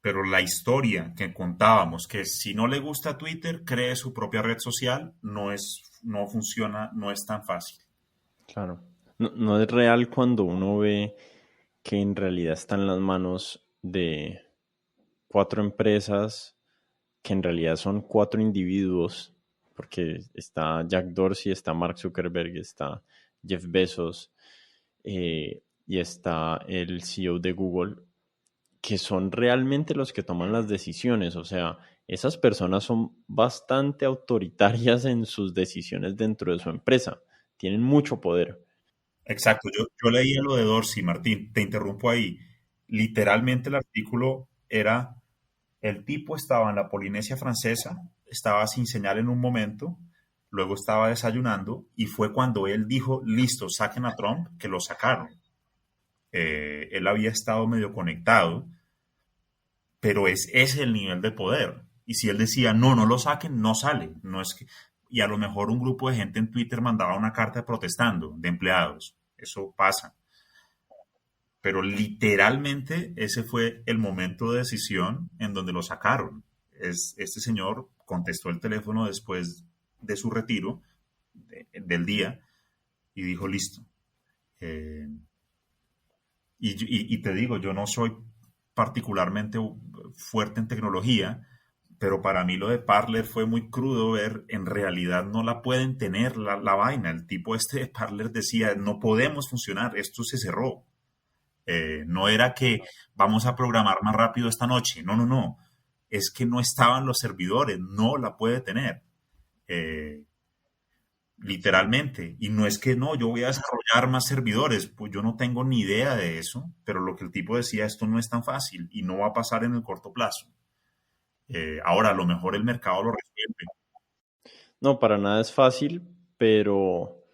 pero la historia que contábamos, que si no le gusta Twitter, cree su propia red social, no funciona, no es tan fácil. Claro. No, no es real cuando uno ve que en realidad está en las manos de 4 empresas, que en realidad son 4 individuos, porque está Jack Dorsey, está Mark Zuckerberg, está Jeff Bezos, y está el CEO de Google, que son realmente los que toman las decisiones. O sea, esas personas son bastante autoritarias en sus decisiones dentro de su empresa. Tienen mucho poder. Exacto, yo leía lo de Dorsey, Martín, te interrumpo ahí. Literalmente el artículo era, el tipo estaba en la Polinesia Francesa, estaba sin señal en un momento, luego estaba desayunando y fue cuando él dijo, listo, saquen a Trump, que lo sacaron. Él había estado medio conectado, pero ese es el nivel de poder. Y si él decía, no, no lo saquen, no sale. No es que... Y a lo mejor un grupo de gente en Twitter mandaba una carta protestando de empleados. Eso pasa. Pero literalmente ese fue el momento de decisión en donde lo sacaron. Este señor contestó el teléfono después de su retiro del día y dijo, listo. Eh, y te digo, yo no soy particularmente fuerte en tecnología, pero para mí lo de Parler fue muy crudo ver, en realidad no la pueden tener la vaina. El tipo este de Parler decía, no podemos funcionar, esto se cerró. No era que vamos a programar más rápido esta noche, no, no, no. Es que no estaban los servidores, no la puede tener. Eh, Literalmente. Y no es que no, yo voy a desarrollar más servidores, pues yo no tengo ni idea de eso, pero lo que el tipo decía, esto no es tan fácil y no va a pasar en el corto plazo. Ahora, a lo mejor el mercado lo resuelve. No, para nada es fácil, pero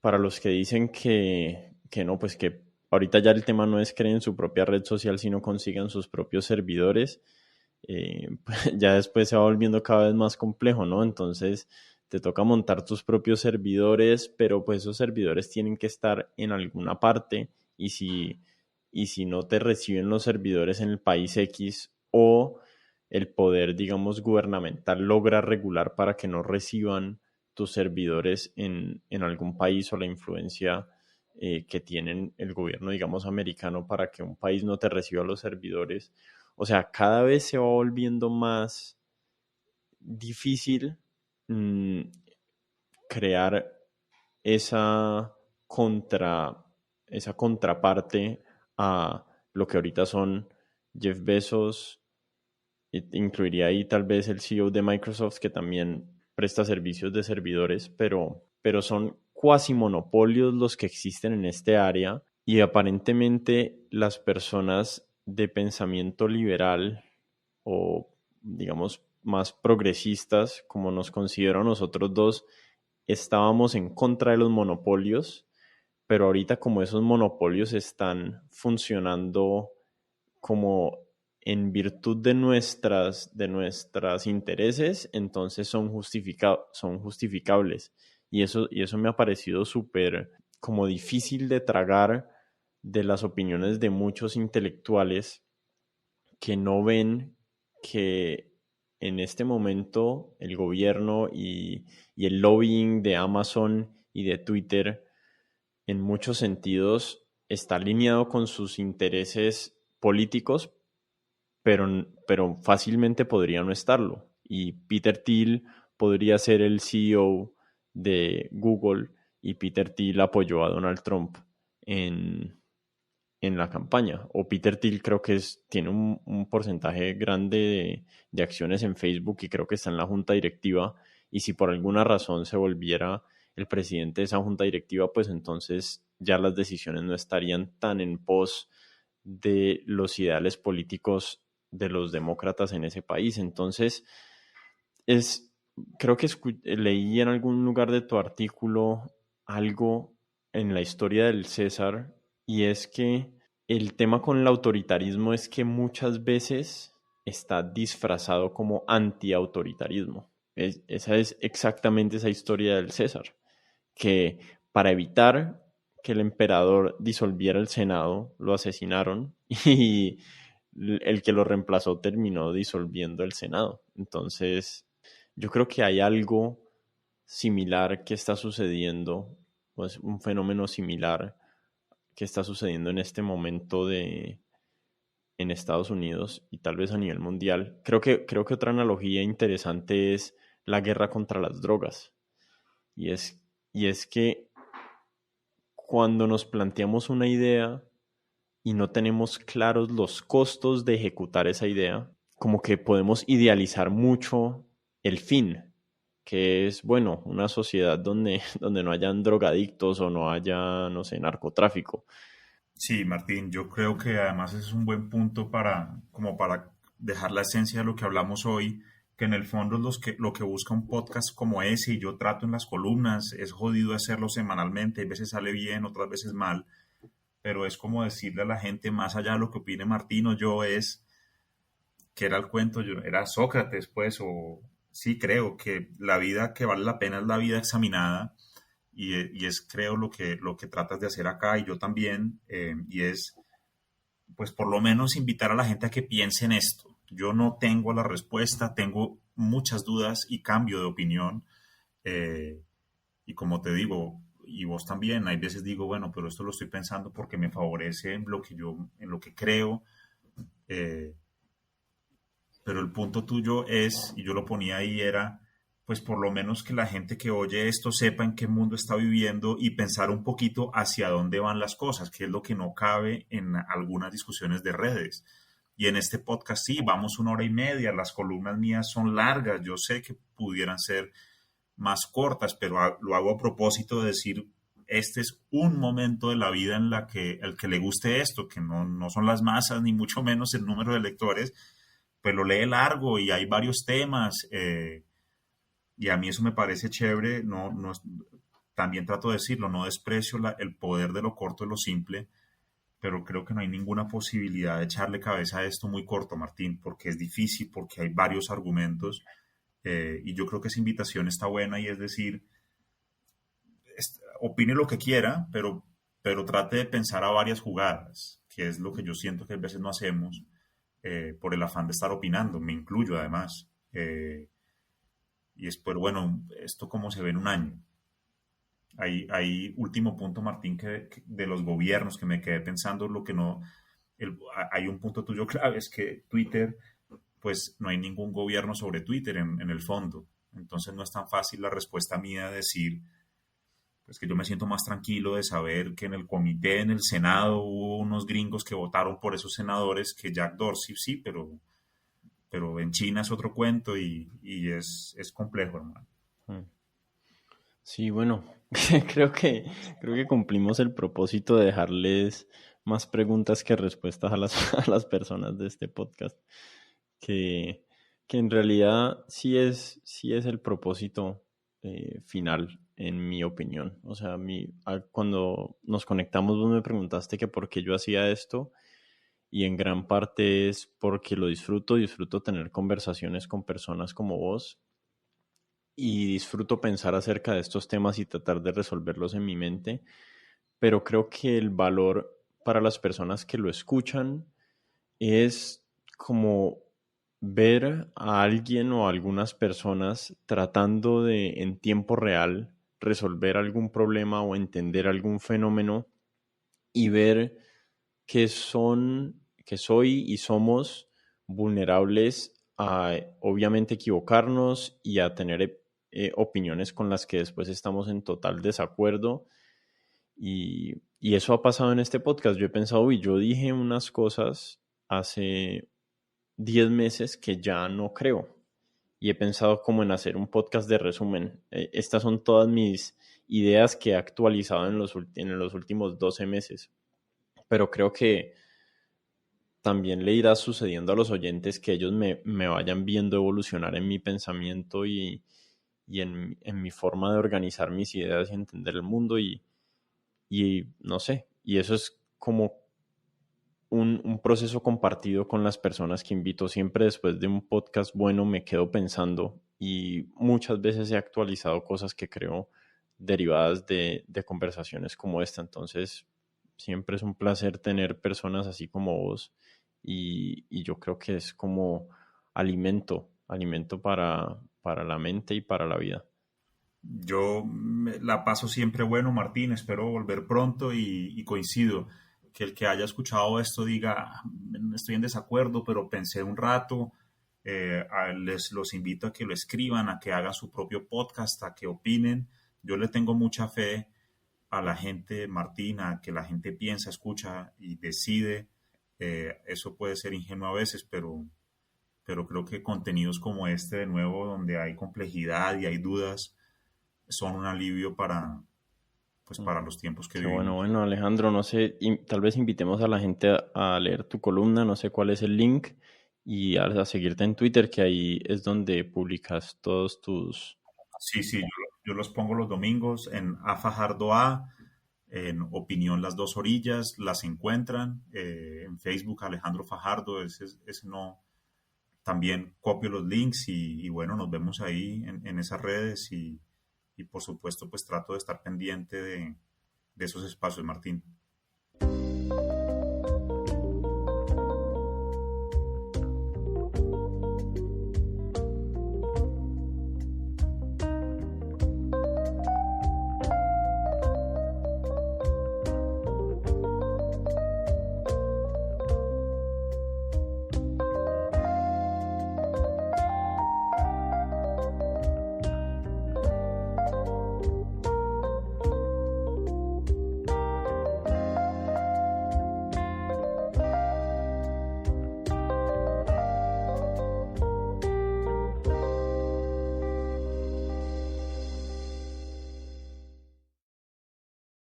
para los que dicen que no, pues que ahorita ya el tema no es crear en su propia red social, sino consigan sus propios servidores, pues ya después se va volviendo cada vez más complejo, ¿no? Entonces te toca montar tus propios servidores, pero pues esos servidores tienen que estar en alguna parte y si no te reciben los servidores en el país X o el poder, digamos, gubernamental logra regular para que no reciban tus servidores en algún país o la influencia que tienen el gobierno, digamos, americano para que un país no te reciba los servidores. O sea, cada vez se va volviendo más difícil mmm, crear esa contra, esa contraparte a lo que ahorita son Jeff Bezos, incluiría ahí tal vez el CEO de Microsoft que también presta servicios de servidores, pero son cuasi monopolios los que existen en este área y aparentemente las personas de pensamiento liberal o digamos más progresistas como nos considero nosotros dos estábamos en contra de los monopolios, pero ahorita como esos monopolios están funcionando como en virtud de nuestras intereses, entonces son justificables. Y eso me ha parecido súper como difícil de tragar de las opiniones de muchos intelectuales que no ven que en este momento el gobierno y el lobbying de Amazon y de Twitter en muchos sentidos está alineado con sus intereses políticos, pero fácilmente podría no estarlo. Y Peter Thiel podría ser el CEO de Google y Peter Thiel apoyó a Donald Trump en la campaña. O Peter Thiel creo que tiene un porcentaje grande de acciones en Facebook y creo que está en la junta directiva. Y si por alguna razón se volviera el presidente de esa junta directiva, pues entonces ya las decisiones no estarían tan en pos de los ideales políticos de los demócratas en ese país. Entonces, creo que leí en algún lugar de tu artículo algo en la historia del César, y es que el tema con el autoritarismo es que muchas veces está disfrazado como antiautoritarismo. Esa es exactamente esa historia del César, que para evitar que el emperador disolviera el Senado, lo asesinaron y el que lo reemplazó terminó disolviendo el Senado. Entonces, yo creo que hay algo similar que está sucediendo, pues un fenómeno similar que está sucediendo en este momento en Estados Unidos y tal vez a nivel mundial. Creo que otra analogía interesante es la guerra contra las drogas. Y es que cuando nos planteamos una idea y no tenemos claros los costos de ejecutar esa idea, como que podemos idealizar mucho el fin, que es, bueno, una sociedad donde no hayan drogadictos o no haya, no sé, narcotráfico. Sí, Martín, yo creo que además ese es un buen punto como para dejar la esencia de lo que hablamos hoy, que en el fondo es lo que busca un podcast como ese, y yo trato en las columnas, es jodido hacerlo semanalmente, a veces sale bien, otras veces mal, pero es como decirle a la gente, más allá de lo que opine Martín o yo, es que era el cuento, era Sócrates, pues, o sí creo que la vida que vale la pena es la vida examinada, y es creo lo que tratas de hacer acá y yo también, y es pues por lo menos invitar a la gente a que piense en esto. Yo no tengo la respuesta, tengo muchas dudas y cambio de opinión, eh, y como te digo, y vos también, hay veces digo, bueno, pero esto lo estoy pensando porque me favorece en lo que en lo que creo, eh, pero el punto tuyo es, y yo lo ponía ahí, era pues por lo menos que la gente que oye esto sepa en qué mundo está viviendo y pensar un poquito hacia dónde van las cosas, que es lo que no cabe en algunas discusiones de redes. Y en este podcast sí, vamos 1 hora y media, las columnas mías son largas, yo sé que pudieran ser más cortas, pero lo hago a propósito de decir, este es un momento de la vida en la que el que le guste esto, que no son las masas, ni mucho menos el número de lectores, pues lo lee largo y hay varios temas, y a mí eso me parece chévere, también trato de decirlo, no desprecio el poder de lo corto y lo simple, pero creo que no hay ninguna posibilidad de echarle cabeza a esto muy corto, Martín, porque es difícil, porque hay varios argumentos, y yo creo que esa invitación está buena y es decir, opine lo que quiera, pero trate de pensar a varias jugadas, que es lo que yo siento que a veces no hacemos, por el afán de estar opinando, me incluyo además. Y después, bueno, esto cómo se ve en un año. Hay último punto, Martín, que de los gobiernos que me quedé pensando, lo que no, hay un punto tuyo clave, es que Twitter, pues no hay ningún gobierno sobre Twitter en el fondo. Entonces no es tan fácil la respuesta mía de decir, pues que yo me siento más tranquilo de saber que en el comité, en el Senado, hubo unos gringos que votaron por esos senadores que Jack Dorsey, sí, pero en China es otro cuento y es complejo, hermano. Sí, bueno, creo que cumplimos el propósito de dejarles más preguntas que respuestas a a las personas de este podcast, que, que en realidad sí es el propósito final, en mi opinión. O sea, cuando nos conectamos, vos me preguntaste que por qué yo hacía esto, y en gran parte es porque lo disfruto tener conversaciones con personas como vos y disfruto pensar acerca de estos temas y tratar de resolverlos en mi mente, pero creo que el valor para las personas que lo escuchan es como ver a alguien o a algunas personas tratando de en tiempo real resolver algún problema o entender algún fenómeno y ver que que soy y somos vulnerables a obviamente equivocarnos y a tener opiniones con las que después estamos en total desacuerdo. Y eso ha pasado en este podcast. Yo he pensado, uy, yo dije unas cosas hace 10 meses que ya no creo. Y he pensado como en hacer un podcast de resumen. Estas son todas mis ideas que he actualizado en los últimos 12 meses. Pero creo que también le irá sucediendo a los oyentes que ellos me vayan viendo evolucionar en mi pensamiento y en mi forma de organizar mis ideas y entender el mundo y no sé, y eso es como un proceso compartido con las personas que invito. Siempre después de un podcast bueno me quedo pensando y muchas veces he actualizado cosas que creo derivadas de conversaciones como esta. Entonces, siempre es un placer tener personas así como vos y yo creo que es como alimento para la mente y para la vida. La paso siempre bueno, Martín, espero volver pronto y coincido. Que el que haya escuchado esto diga, "Ah, estoy en desacuerdo, pero pensé un rato, les los invito a que lo escriban, a que hagan su propio podcast, a que opinen. Yo le tengo mucha fe a la gente, Martín, a que la gente piensa, escucha y decide. Eso puede ser ingenuo a veces, pero creo que contenidos como este, de nuevo, donde hay complejidad y hay dudas, son un alivio pues, para los tiempos que Qué bueno, vivimos. bueno, Alejandro, no sé, tal vez invitemos a la gente a leer tu columna, no sé cuál es el link, y a seguirte en Twitter, que ahí es donde publicas todos tus... Sí, sí, yo los pongo los domingos en A Fajardo A, en Opinión Las Dos Orillas, las encuentran, en Facebook Alejandro Fajardo, ese no, también copio los links y bueno, nos vemos ahí en esas redes y por supuesto pues trato de estar pendiente de esos espacios, Martín.